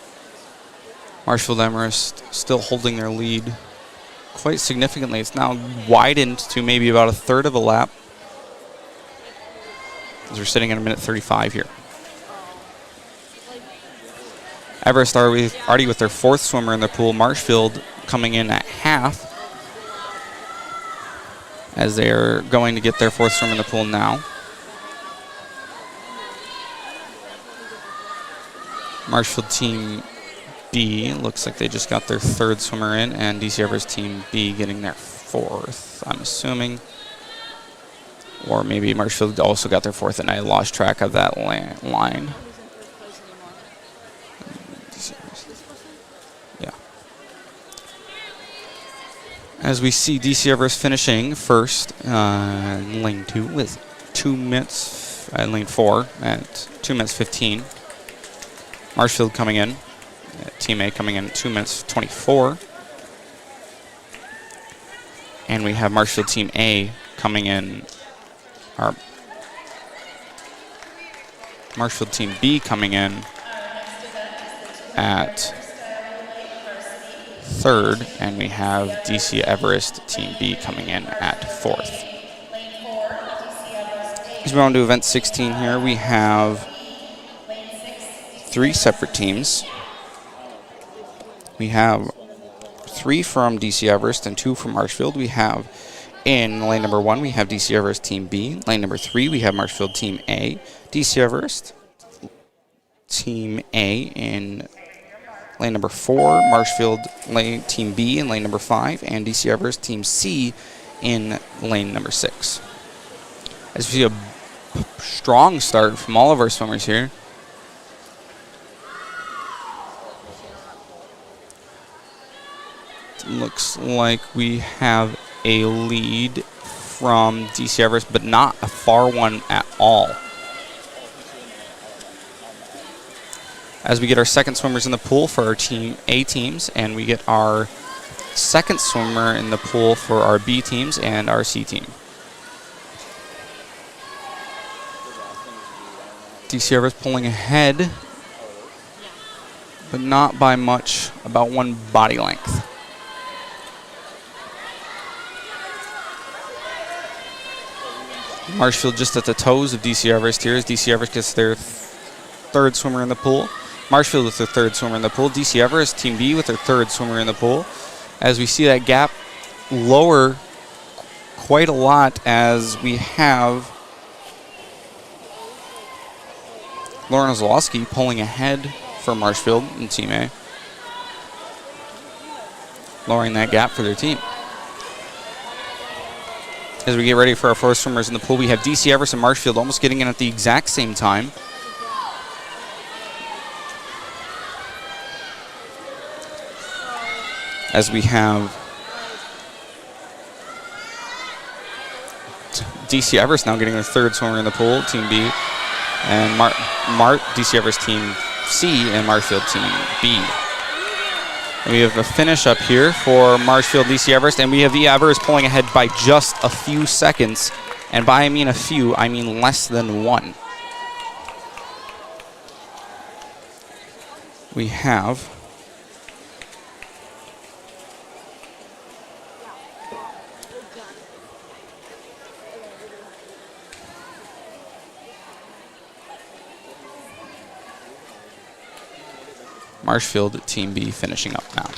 Marshfield Everest still holding their lead quite significantly. It's now widened to maybe about a third of a lap, as we're sitting at a minute 35 here. Everest already with their 4th swimmer in the pool. Marshfield coming in at half, as they are going to get their 4th swimmer in the pool now. Marshfield Team B looks like they just got their 3rd swimmer in, and DC Everest Team B getting their 4th, I'm assuming. Or maybe Marshfield also got their fourth, and I lost track of that line. Yeah. As we see DC Everest finishing first in lane 2 with 2 minutes, lane 4 at 2 minutes 15. Marshfield coming in, Team A coming in at 2 minutes 24. And we have Marshfield Team A coming in, or Marshfield Team B coming in at 3rd, and we have DC Everest Team B coming in at 4th. As we go on to event 16 here, we have 3 separate teams. We have 3 from DC Everest and 2 from Marshfield. We have in lane number 1, we have DC Everest Team B. Lane number 3, we have Marshfield Team A. DC Everest Team A in lane number 4, Marshfield Team B in lane number 5, and DC Everest Team C in lane number 6. As we see a strong start from all of our swimmers here. Looks like we have a lead from DC Everest, but not a far one at all. As we get our second swimmers in the pool for our Team A teams, and we get our second swimmer in the pool for our B teams and our C team. DC Everest pulling ahead, but not by much, about 1 body length. Marshfield just at the toes of DC Everest here as DC Everest gets their 3rd swimmer in the pool. Marshfield with their 3rd swimmer in the pool. DC Everest Team B with their 3rd swimmer in the pool. As we see that gap lower quite a lot, as we have Lauren Ozlowski pulling ahead for Marshfield in Team A, lowering that gap for their team. As we get ready for our 4 swimmers in the pool, we have DC Everest and Marshfield almost getting in at the exact same time. As we have DC Everest now getting their 3rd swimmer in the pool, Team B, and DC Everest Team C and Marshfield Team B. And we have a finish up here for Marshfield DC Everest, and we have the Everest pulling ahead by just a few seconds. And by I mean a few, I mean less than 1. We have Marshfield Team B finishing up now.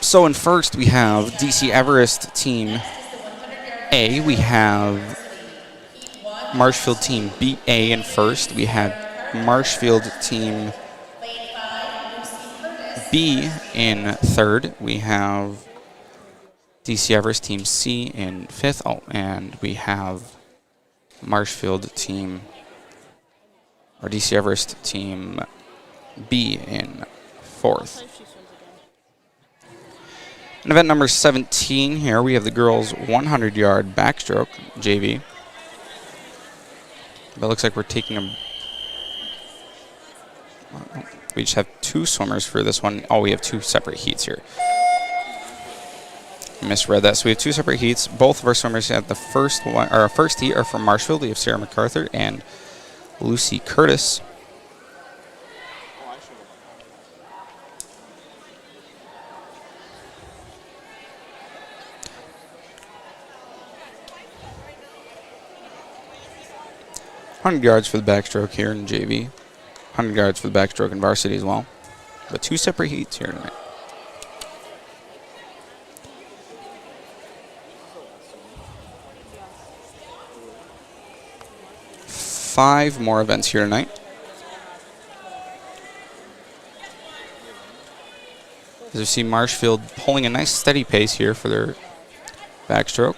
So in first we have DC Everest Team A. We have Marshfield Team B A in first. We had Marshfield Team B in 3rd. We have DC Everest Team C in 5th. Oh, and we have Marshfield Team, or DC Everest Team B in 4th. In event number 17 here, we have the girls 100-yard backstroke, JV. But it looks like we're taking a... We just have 2 swimmers for this one. Oh, we have 2 separate heats here. I misread that. So we have 2 separate heats. Both of our swimmers at the first one, or our first heat, are from Marshfield. We have Sarah MacArthur and Lucy Curtis. $100 yards for the backstroke here in JV. 100 yards for the backstroke in varsity as well. But 2 separate heats here tonight. Five more events here tonight. As you see Marshfield pulling a nice steady pace here for their backstroke.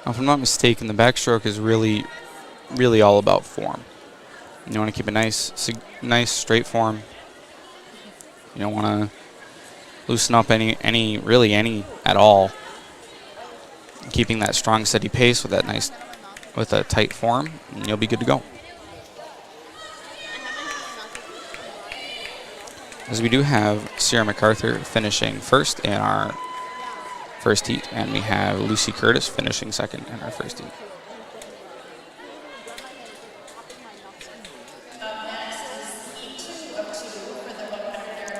If I'm not mistaken, the backstroke is really all about form. You want to keep a nice straight form. You don't want to loosen up any at all. Keeping that strong, steady pace with a tight form, and you'll be good to go. As we do have Sierra MacArthur finishing first in our first heat, and we have Lucy Curtis finishing second in our first heat.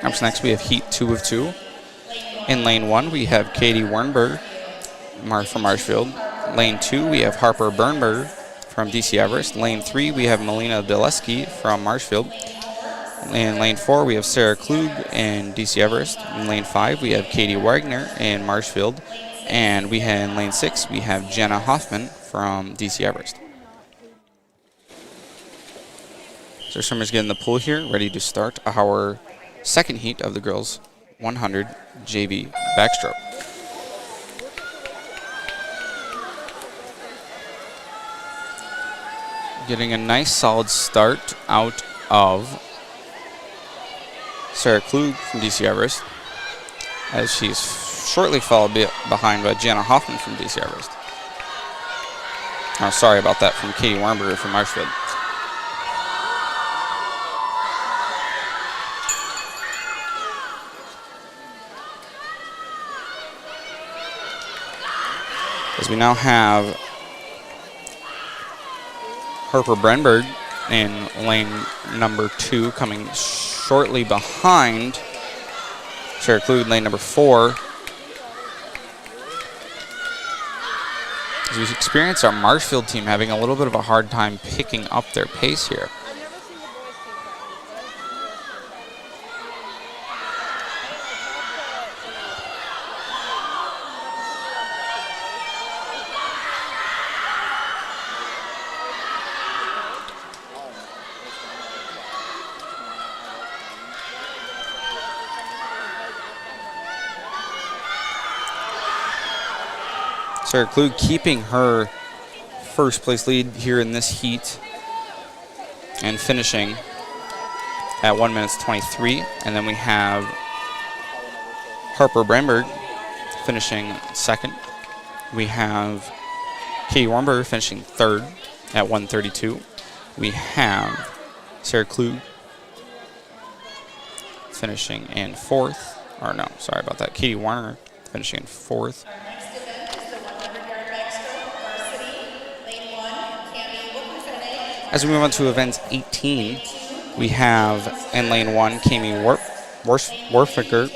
Up next, we have heat 2 of 2. In lane 1, we have Katie Wernberg from Marshfield. Lane 2, we have Harper Bernberg from DC Everest. Lane 3, we have Melina Bileski from Marshfield. In lane 4, we have Sarah Klug in DC Everest. In lane 5, we have Katie Wagner in Marshfield. And in lane 6, we have Jenna Hoffman from DC Everest. So swimmers get in the pool here, ready to start our second heat of the girls 100 JV backstroke. Getting a nice solid start out of Sarah Klug from DC Everest, as she's shortly followed behind by Jana Hoffman from DC Everest. Oh, sorry about that, from Katie Warnberger from Marshfield. As we now have Harper Brenberg in lane number 2, coming shortly behind Sarah Klug, lane number 4. As we experience our Marshfield team having a little bit of a hard time picking up their pace here. Sarah Klug keeping her first place lead here in this heat and finishing at 1 minute 23. And then we have Harper Brenberg finishing second. We have Katie Warnberger finishing third at 1:32. We have Sarah Klug finishing in fourth. Or no, sorry about that. Katie Warner finishing in fourth. As we move on to event 18, we have in lane 1, Kami Warfiker.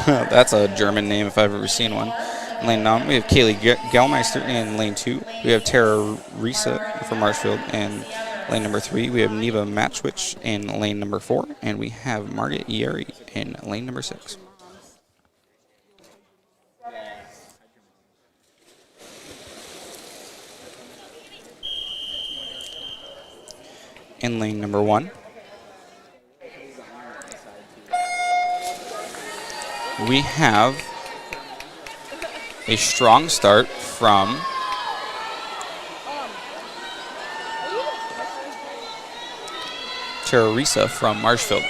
That's a German name if I've ever seen one. In lane 9, we have Kaylee Gelmeister. In lane 2, we have Tara Risa from Marshfield. In lane number 3, we have Neva Matchwich in lane number 4. And we have Margaret Yeri in lane number 6. In lane number 1, we have a strong start from Teresa from Marshfield.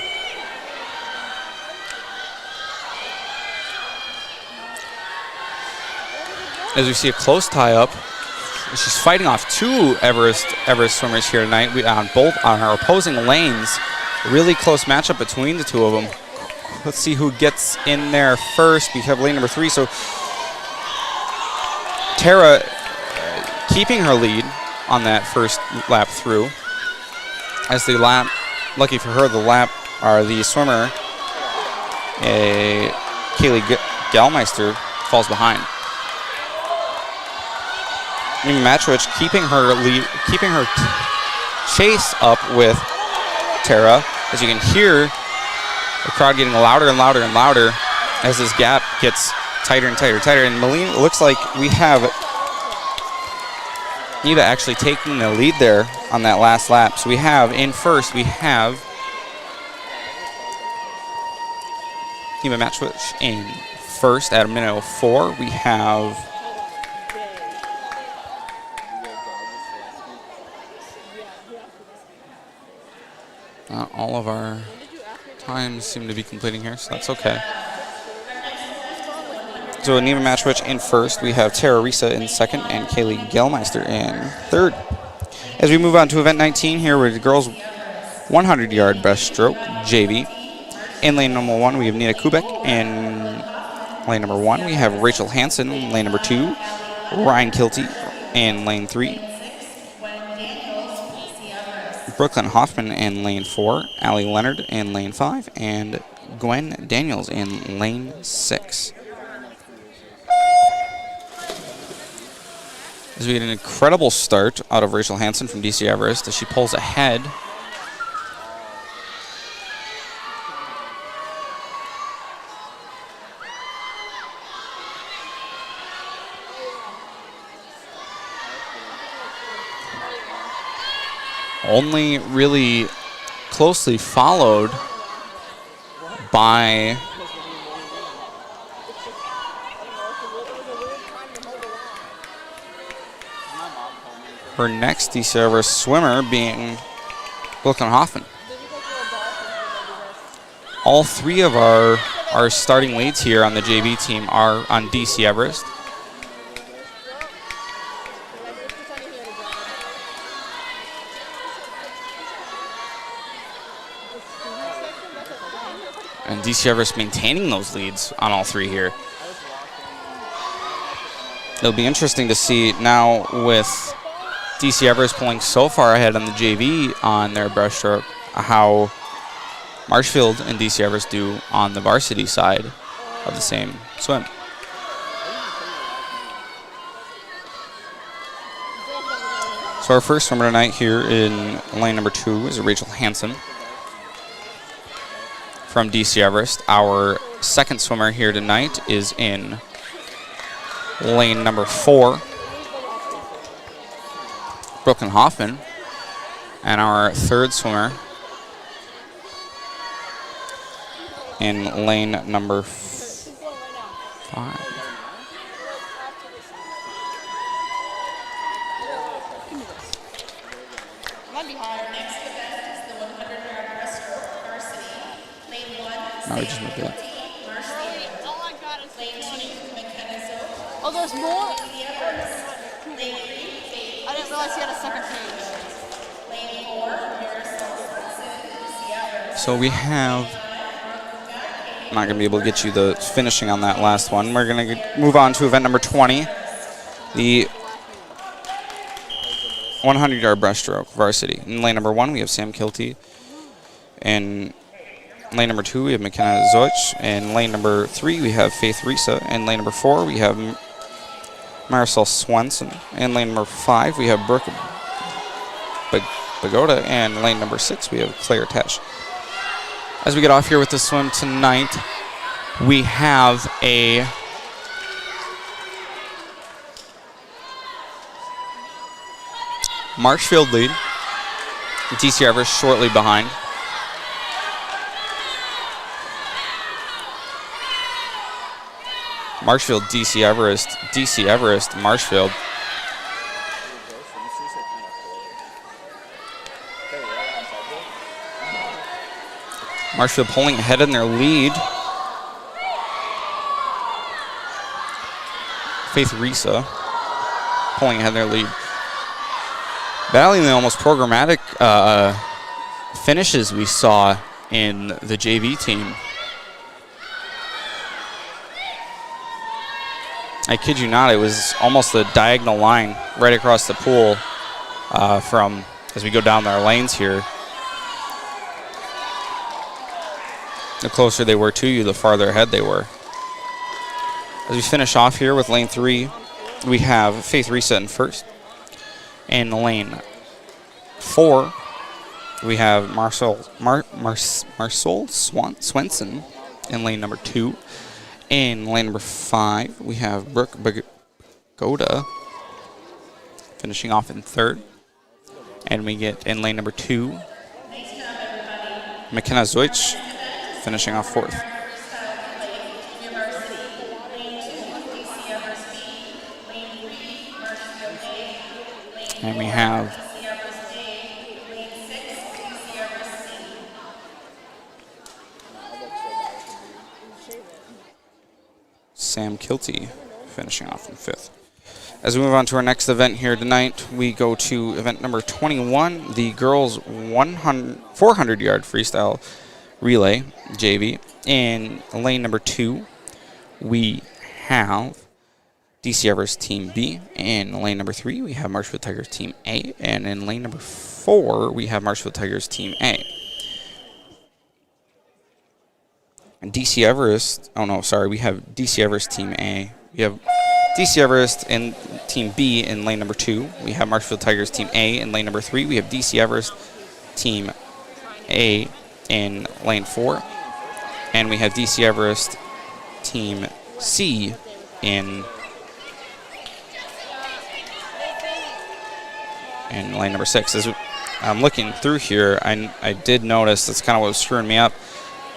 As we see a close tie-up, she's fighting off 2 Everest swimmers here tonight. We on our opposing lanes. Really close matchup between the 2 of them. Let's see who gets in there first. We have lane number 3. So Tara keeping her lead on that first lap through. As the lap, lucky for her, the swimmer, Kaylee Galmeister, falls behind. Matchwich keeping her lead, keeping her chase up with Tara. As you can hear the crowd getting louder and louder and louder as this gap gets tighter and tighter and tighter. And Melina, it looks like we have Neva actually taking the lead there on that last lap. So we have in first, we have Neva Matchwich in first at 1:04. We have All of our times seem to be completing here, so that's okay. So an even match which in first, we have Tara Risa in second and Kaylee Gelmeister in third. As we move on to event 19 here with the girls 100-yard breaststroke JV. In lane number 1, we have Nina Kubek. In lane number 1, we have Rachel Hansen. In lane number 2, Ryan Kilty. In lane 3, Brooklyn Hoffman in lane 4, Allie Leonard in lane 5, and Gwen Daniels in lane 6. As we get an incredible start out of Rachel Hansen from DC Everest as she pulls ahead. Only really closely followed by her next DC Everest swimmer being Brooklyn Hoffman. All three of our starting weights here on the JV team are on DC Everest. And DC Everest maintaining those leads on all three here. It'll be interesting to see now with DC Everest pulling so far ahead on the JV on their breaststroke, how Marshfield and DC Everest do on the varsity side of the same swim. So our first swimmer tonight here in lane number 2 is Rachel Hansen from DC Everest. Our second swimmer here tonight is in lane number 4, Brooklyn Hoffman. And our third swimmer in lane number 5. No, we just moved it. Oh, there's more? I didn't realize he had a second page. So we have, I'm not going to be able to get you the finishing on that last one. We're going to move on to event number 20, the 100-yard breaststroke varsity. In lane number 1, we have Sam Kilty. In lane number 2, we have McKenna Zoich. In lane number 3, we have Faith Risa. In lane number 4, we have Marisol Swenson. In lane number 5, we have Brooke Bagoda. And lane number 6, we have Claire Tesh. As we get off here with the swim tonight, we have a Marshfield lead. DC Everest shortly behind. Marshfield, DC Everest, Marshfield. Marshfield pulling ahead in their lead. Faith Risa pulling ahead in their lead. Battling the almost programmatic finishes we saw in the JV team. I kid you not, it was almost a diagonal line right across the pool from as we go down our lanes here. The closer they were to you, the farther ahead they were. As we finish off here with lane 3, we have Faith Risa in first. In lane 4, we have Marisol Swenson in lane number 2. In lane number 5, we have Brooke Bagoda finishing off in third. And we get in lane number 2, McKenna Zoich finishing off fourth. And we have Sam Kilty finishing off in 5th. As we move on to our next event here tonight, we go to event number 21, the girls 400-yard freestyle relay, JV. In lane number 2, we have DC Everest Team B. In lane number 3, we have Marshfield Tigers Team A. And in lane number 4, we have Marshfield Tigers Team A. And DC Everest, we have DC Everest Team A. We have DC Everest and Team B in lane number 2. We have Marshfield Tigers Team A in lane number 3. We have DC Everest Team A in lane 4. And we have DC Everest Team C in lane number 6. As I'm looking through here, I did notice that's kind of what was screwing me up.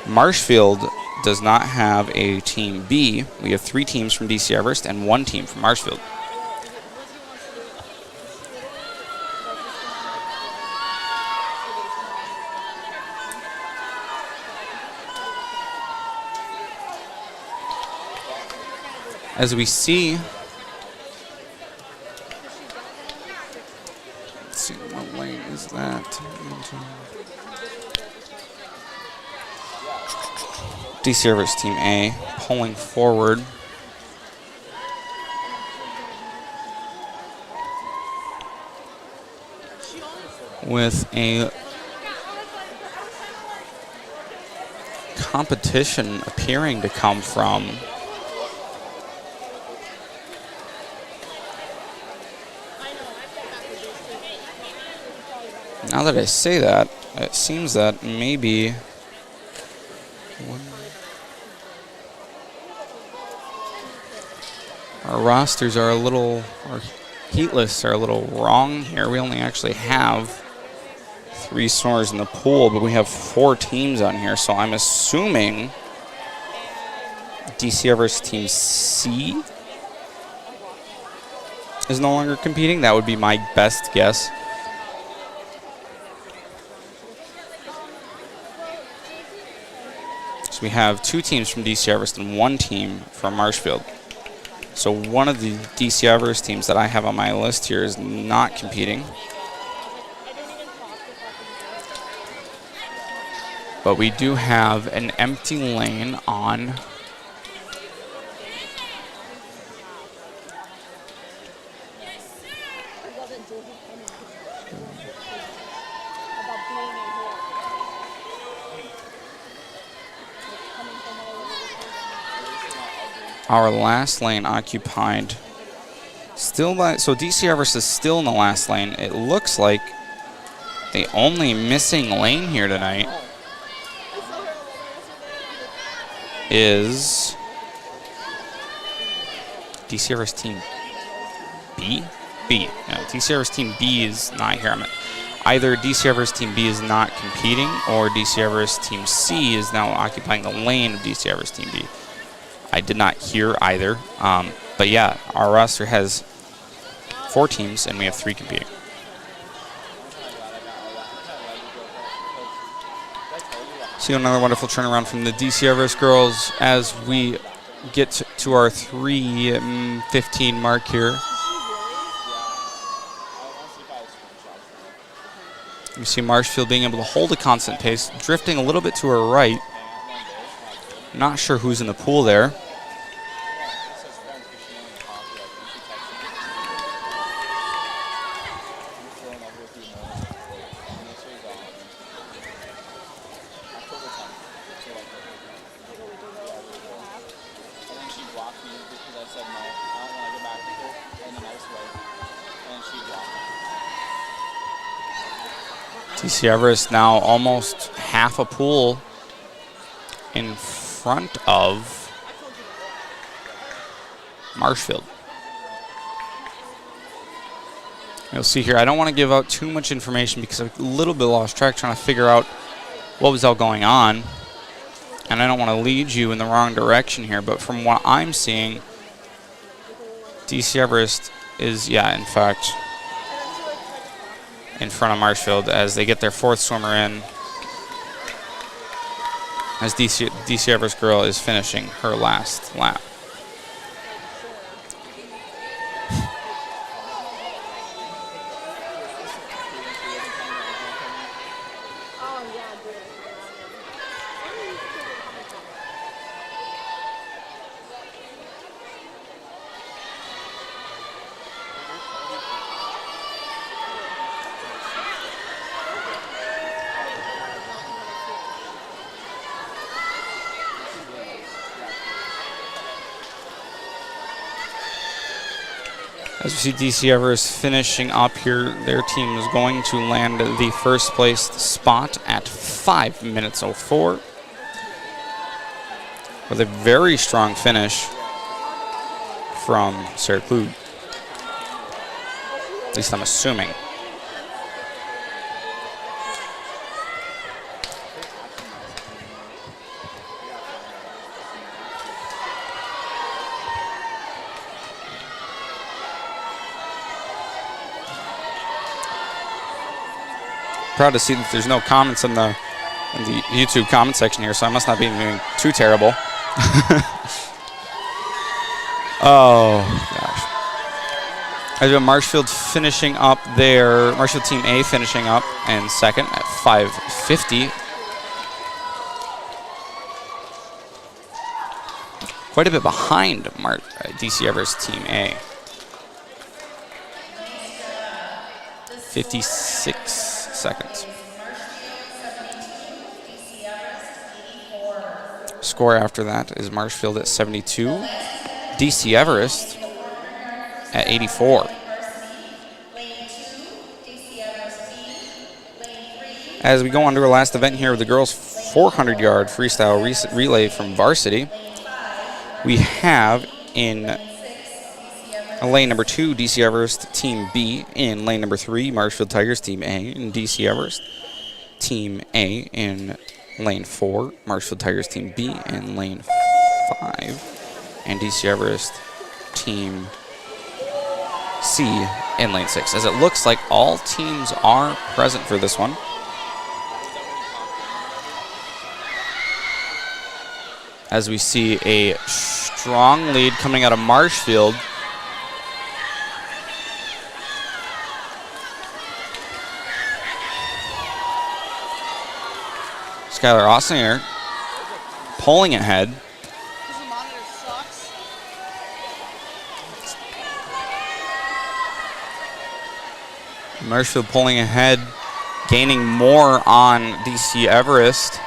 Marshfield does not have a Team B. We have 3 teams from DC Everest and 1 team from Marshfield. As we see, let's see, what lane is that? DC Everest Team A pulling forward. With a competition appearing to come from now that I say that, it seems that maybe our rosters are our heat lists are a little wrong here. We only actually have 3 swimmers in the pool, but we have 4 teams on here, so I'm assuming DC Everest Team C is no longer competing. That would be my best guess. So we have 2 teams from DC Everest and 1 team from Marshfield. So one of the DC Everest teams that I have on my list here is not competing. But we do have an empty lane on our last lane occupied. So DC Everest is still in the last lane. It looks like the only missing lane here tonight is DC Everest Team B? B. No, DC Everest Team B is not here. Either DC Everest Team B is not competing, or DC Everest Team C is now occupying the lane of DC Everest Team B. I did not hear either. But yeah, our roster has 4 teams, and we have 3 competing. See another wonderful turnaround from the DC Everest girls as we get to our 3:15 mark here. You see Marshfield being able to hold a constant pace, drifting a little bit to her right. Not sure who's in the pool there. DC Everest now almost half a pool in front of Marshfield. You'll see here, I don't want to give out too much information because I'm a little bit lost track trying to figure out what was all going on. And I don't want to lead you in the wrong direction here, but from what I'm seeing, DC Everest is, in fact, in front of Marshfield as they get their 4th swimmer in, as DC Everest girl is finishing her last lap. As we see DC Everest finishing up here, their team is going to land the first place spot at 5 minutes 04 with a very strong finish from Sarah Klug. At least I'm assuming. Proud to see that there's no comments in the YouTube comment section here, so I must not be doing too terrible. Oh gosh. As we have Marshfield finishing up there, Marshfield Team A finishing up in second at 5:50. Quite a bit behind DC Everest Team A. 56 seconds. Score after that is Marshfield at 72, DC Everest at 84. As we go on to our last event here with the girls' 400-yard freestyle relay from Varsity, we have in lane number 2, DC Everest Team B. In lane number 3, Marshfield Tigers Team A. And DC Everest Team A in lane 4, Marshfield Tigers Team B in lane 5. And DC Everest Team C in lane 6. As it looks like all teams are present for this one. As we see a strong lead coming out of Marshfield. Skylar Ossinger pulling ahead. This monitor sucks. Marshfield pulling ahead, gaining more on DC Everest.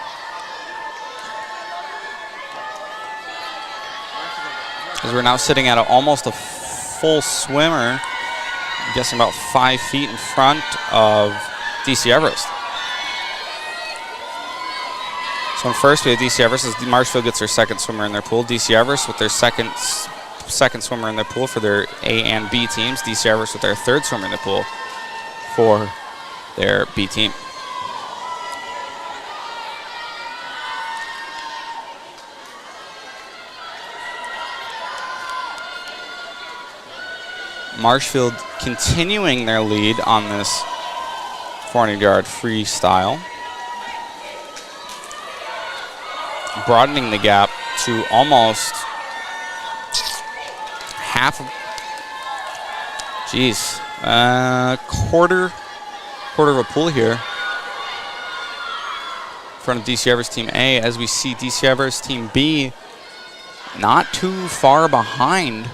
As we're now sitting at almost a full swimmer, I'm guessing about 5 feet in front of DC Everest. So in first we have DC Everest as Marshfield gets their second swimmer in their pool. DC Everest with their second swimmer in their pool for their A and B teams. DC Everest with their third swimmer in the pool for their B team. Marshfield continuing their lead on this 400-yard freestyle, broadening the gap to almost half of, quarter of a pool here in front of DC Everest Team A, as we see DC Everest Team B not too far behind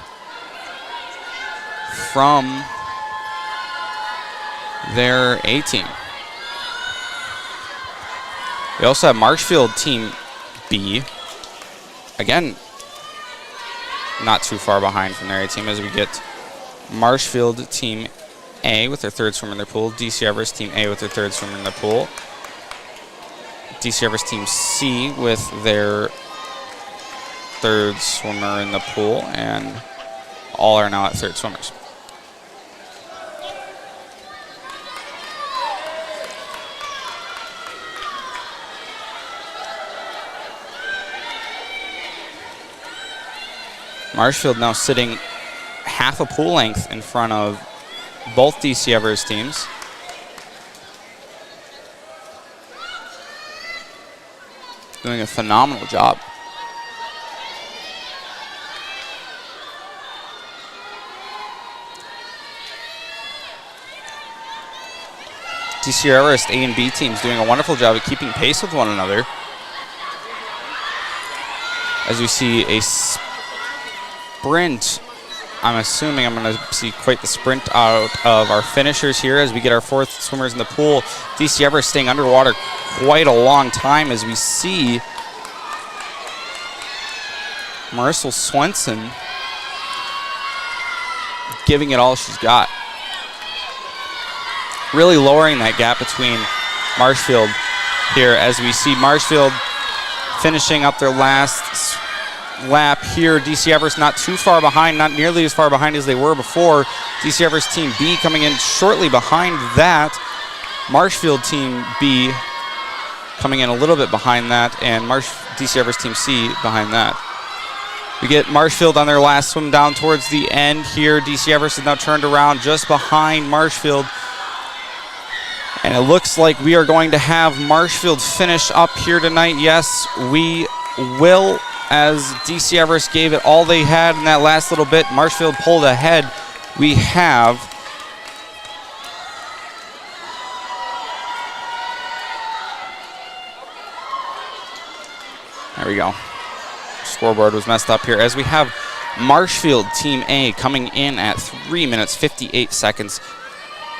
from their A team. We also have Marshfield Team B, again, not too far behind from their A team, as we get Marshfield Team A with their third swimmer in their pool, DC Everest Team A with their third swimmer in their pool, DC Everest Team C with their third swimmer in the pool, and all are now at third swimmers. Marshfield now sitting half a pool length in front of both DC Everest teams. Doing a phenomenal job. DC Everest A and B teams doing a wonderful job of keeping pace with one another. As we see a sprint, I'm assuming I'm going to see quite the sprint out of our finishers here as we get our fourth swimmers in the pool. DC Everest staying underwater quite a long time as we see Marissa Swenson giving it all she's got. Really lowering that gap between Marshfield here as we see Marshfield finishing up their last lap here. DC Everest not too far behind, not nearly as far behind as they were before. DC Everest Team B coming in shortly behind that. Marshfield Team B coming in a little bit behind that, and DC Everest Team C behind that. We get Marshfield on their last swim down towards the end here. DC Everest is now turned around just behind Marshfield. And it looks like we are going to have Marshfield finish up here tonight. Yes, we will, as DC Everest gave it all they had in that last little bit. Marshfield pulled ahead. We have there we go. Scoreboard was messed up here as we have Marshfield Team A coming in at 3 minutes 58 seconds.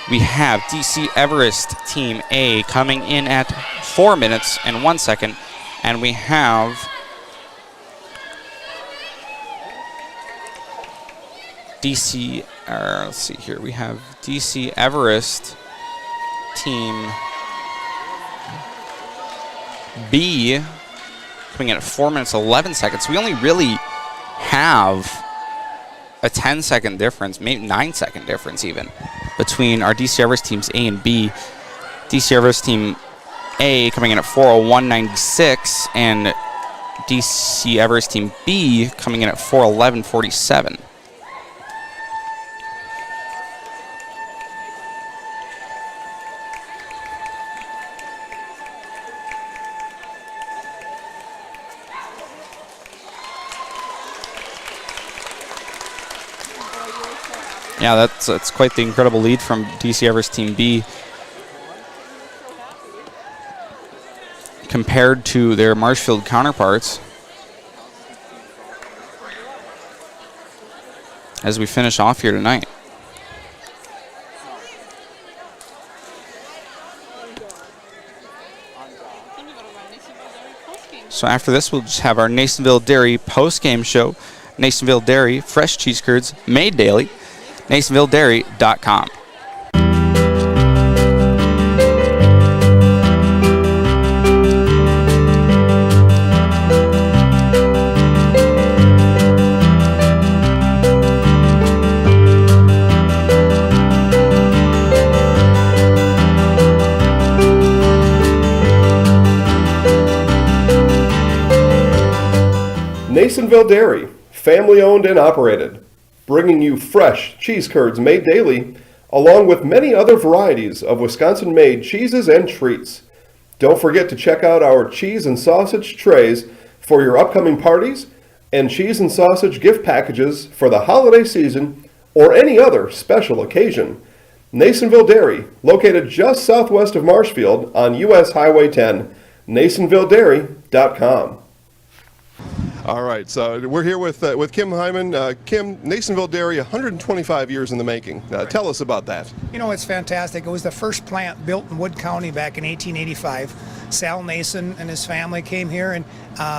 We have DC Everest Team A coming in at 4 minutes and 1 second, and we have let's see here, we have DC Everest Team B coming in at 4 minutes 11 seconds. We only really have a 10-second difference, maybe 9-second difference even, between our DC Everest teams A and B. DC Everest Team A coming in at 4:01.96, and DC Everest Team B coming in at 4:11.47. Yeah, that's quite the incredible lead from DC Everest Team B compared to their Marshfield counterparts. As we finish off here tonight. So after this, we'll just have our Nasonville Dairy post-game show. Nasonville Dairy, fresh cheese curds, made daily. NasonvilleDairy.com. Nasonville Dairy, family owned and operated, bringing you fresh cheese curds made daily, along with many other varieties of Wisconsin-made cheeses and treats. Don't forget to check out our cheese and sausage trays for your upcoming parties and cheese and sausage gift packages for the holiday season or any other special occasion. Nasonville Dairy, located just southwest of Marshfield on US Highway 10, NasonvilleDairy.com. All right, so we're here with Kim Hyman. Kim, Nasonville Dairy, 125 years in the making. Tell us about that. You know, it's fantastic. It was the first plant built in Wood County back in 1885. Sal Nason and his family came here, and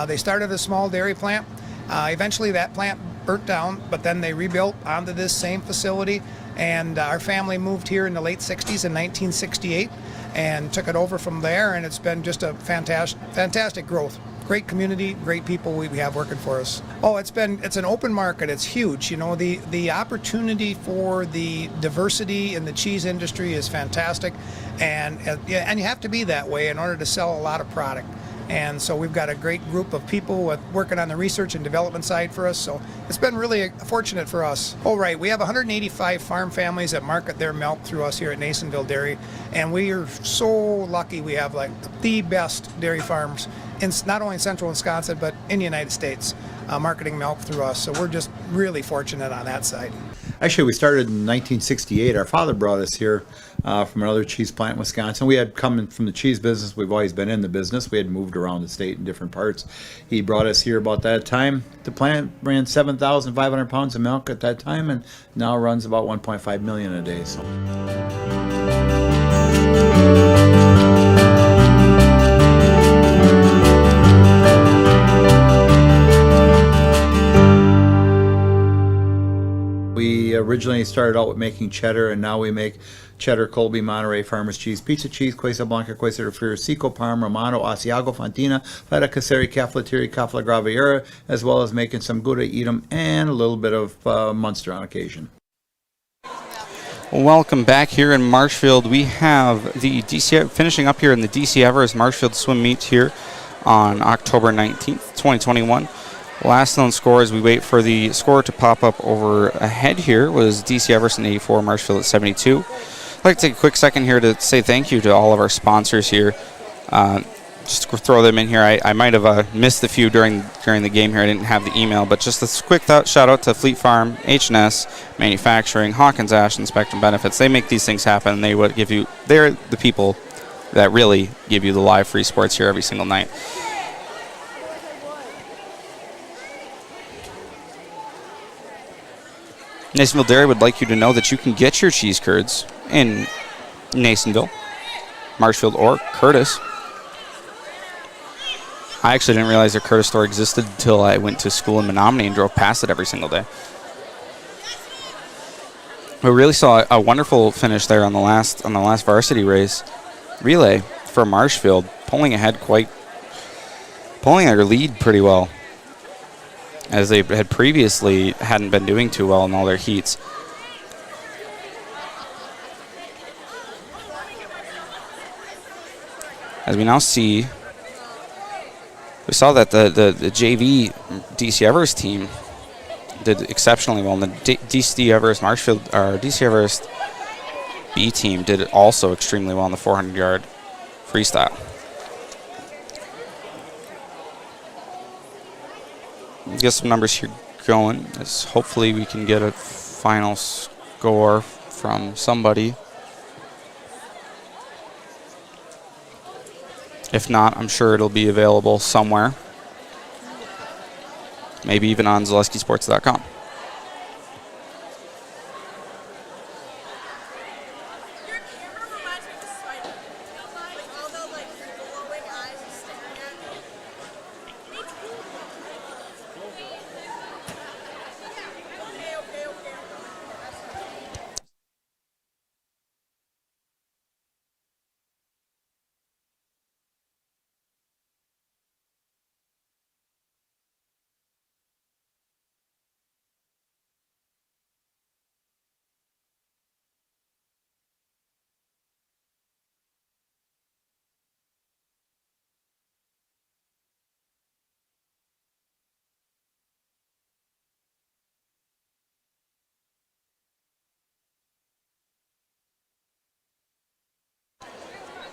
they started a small dairy plant. Eventually that plant burnt down, but then they rebuilt onto this same facility, and our family moved here in the late 60s in 1968 and took it over from there, and it's been just a fantastic growth. Great community, great people we have working for us. Oh, it's an open market. It's huge. You know, the opportunity for the diversity in the cheese industry is fantastic, and you have to be that way in order to sell a lot of product. And so we've got a great group of people working on the research and development side for us. So it's been really fortunate for us. Oh, right. We have 185 farm families that market their milk through us here at Nasonville Dairy. And we are so lucky we have like the best dairy farms in not only central Wisconsin, but in the United States, marketing milk through us. So we're just really fortunate on that side. Actually, we started in 1968. Our father brought us here from another cheese plant in Wisconsin. We had come from the cheese business. We've always been in the business. We had moved around the state in different parts. He brought us here about that time. The plant ran 7,500 pounds of milk at that time, and now runs about 1.5 million a day. So. We originally started out with making cheddar, and now we make cheddar, Colby, Monterey, Farmers Cheese, Pizza Cheese, Quesa Blanca, Quesa de Friar, Seco, Parma, Romano, Asiago, Fontina, Feta Caseri, Cafflettieri, Cafla Graviera, as well as making some Gouda Edam and a little bit of Munster on occasion. Welcome back here in Marshfield. We have the DC finishing up here in the DC Everest Marshfield swim meet here on October 19th, 2021. Last known score as we wait for the score to pop up over ahead here was DC Everest in 84, Marshfield at 72. I'd like to take a quick second here to say thank you to all of our sponsors here. Just to throw them in here. I might have missed a few during the game here. I didn't have the email, but just a quick shout out to Fleet Farm, H&S Manufacturing, Hawkins Ash, and Spectrum Benefits. They make these things happen. They're the people that really give you the live free sports here every single night. Nasonville Dairy would like you to know that you can get your cheese curds in Nasonville, Marshfield, or Curtis. I actually didn't realize their Curtis store existed until I went to school in Menominee and drove past it every single day. We really saw a wonderful finish there on the last varsity race relay for Marshfield, pulling their lead pretty well, as they had previously hadn't been doing too well in all their heats. As we now see, we saw that the JV DC Everest team did exceptionally well, and the DC Everest Marshfield, or DC Everest B team did also extremely well in the 400-yard freestyle. Get some numbers here going, as hopefully we can get a final score from somebody. If not, I'm sure it'll be available somewhere. Maybe even on ZaleskiSports.com.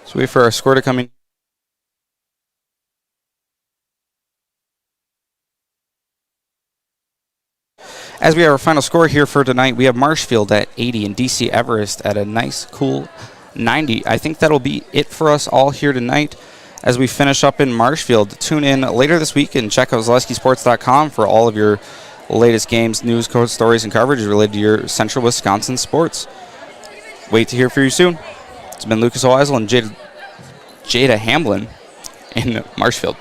So wait for our score to come in. As we have our final score here for tonight, we have Marshfield at 80 and DC Everest at a nice, cool 90. I think that'll be it for us all here tonight as we finish up in Marshfield. Tune in later this week and check out ZaleskiSports.com for all of your latest games, news, coach stories, and coverage related to your Central Wisconsin sports. Wait to hear from you soon. It's been Lucas Oisel and Jada Hamblin in Marshfield.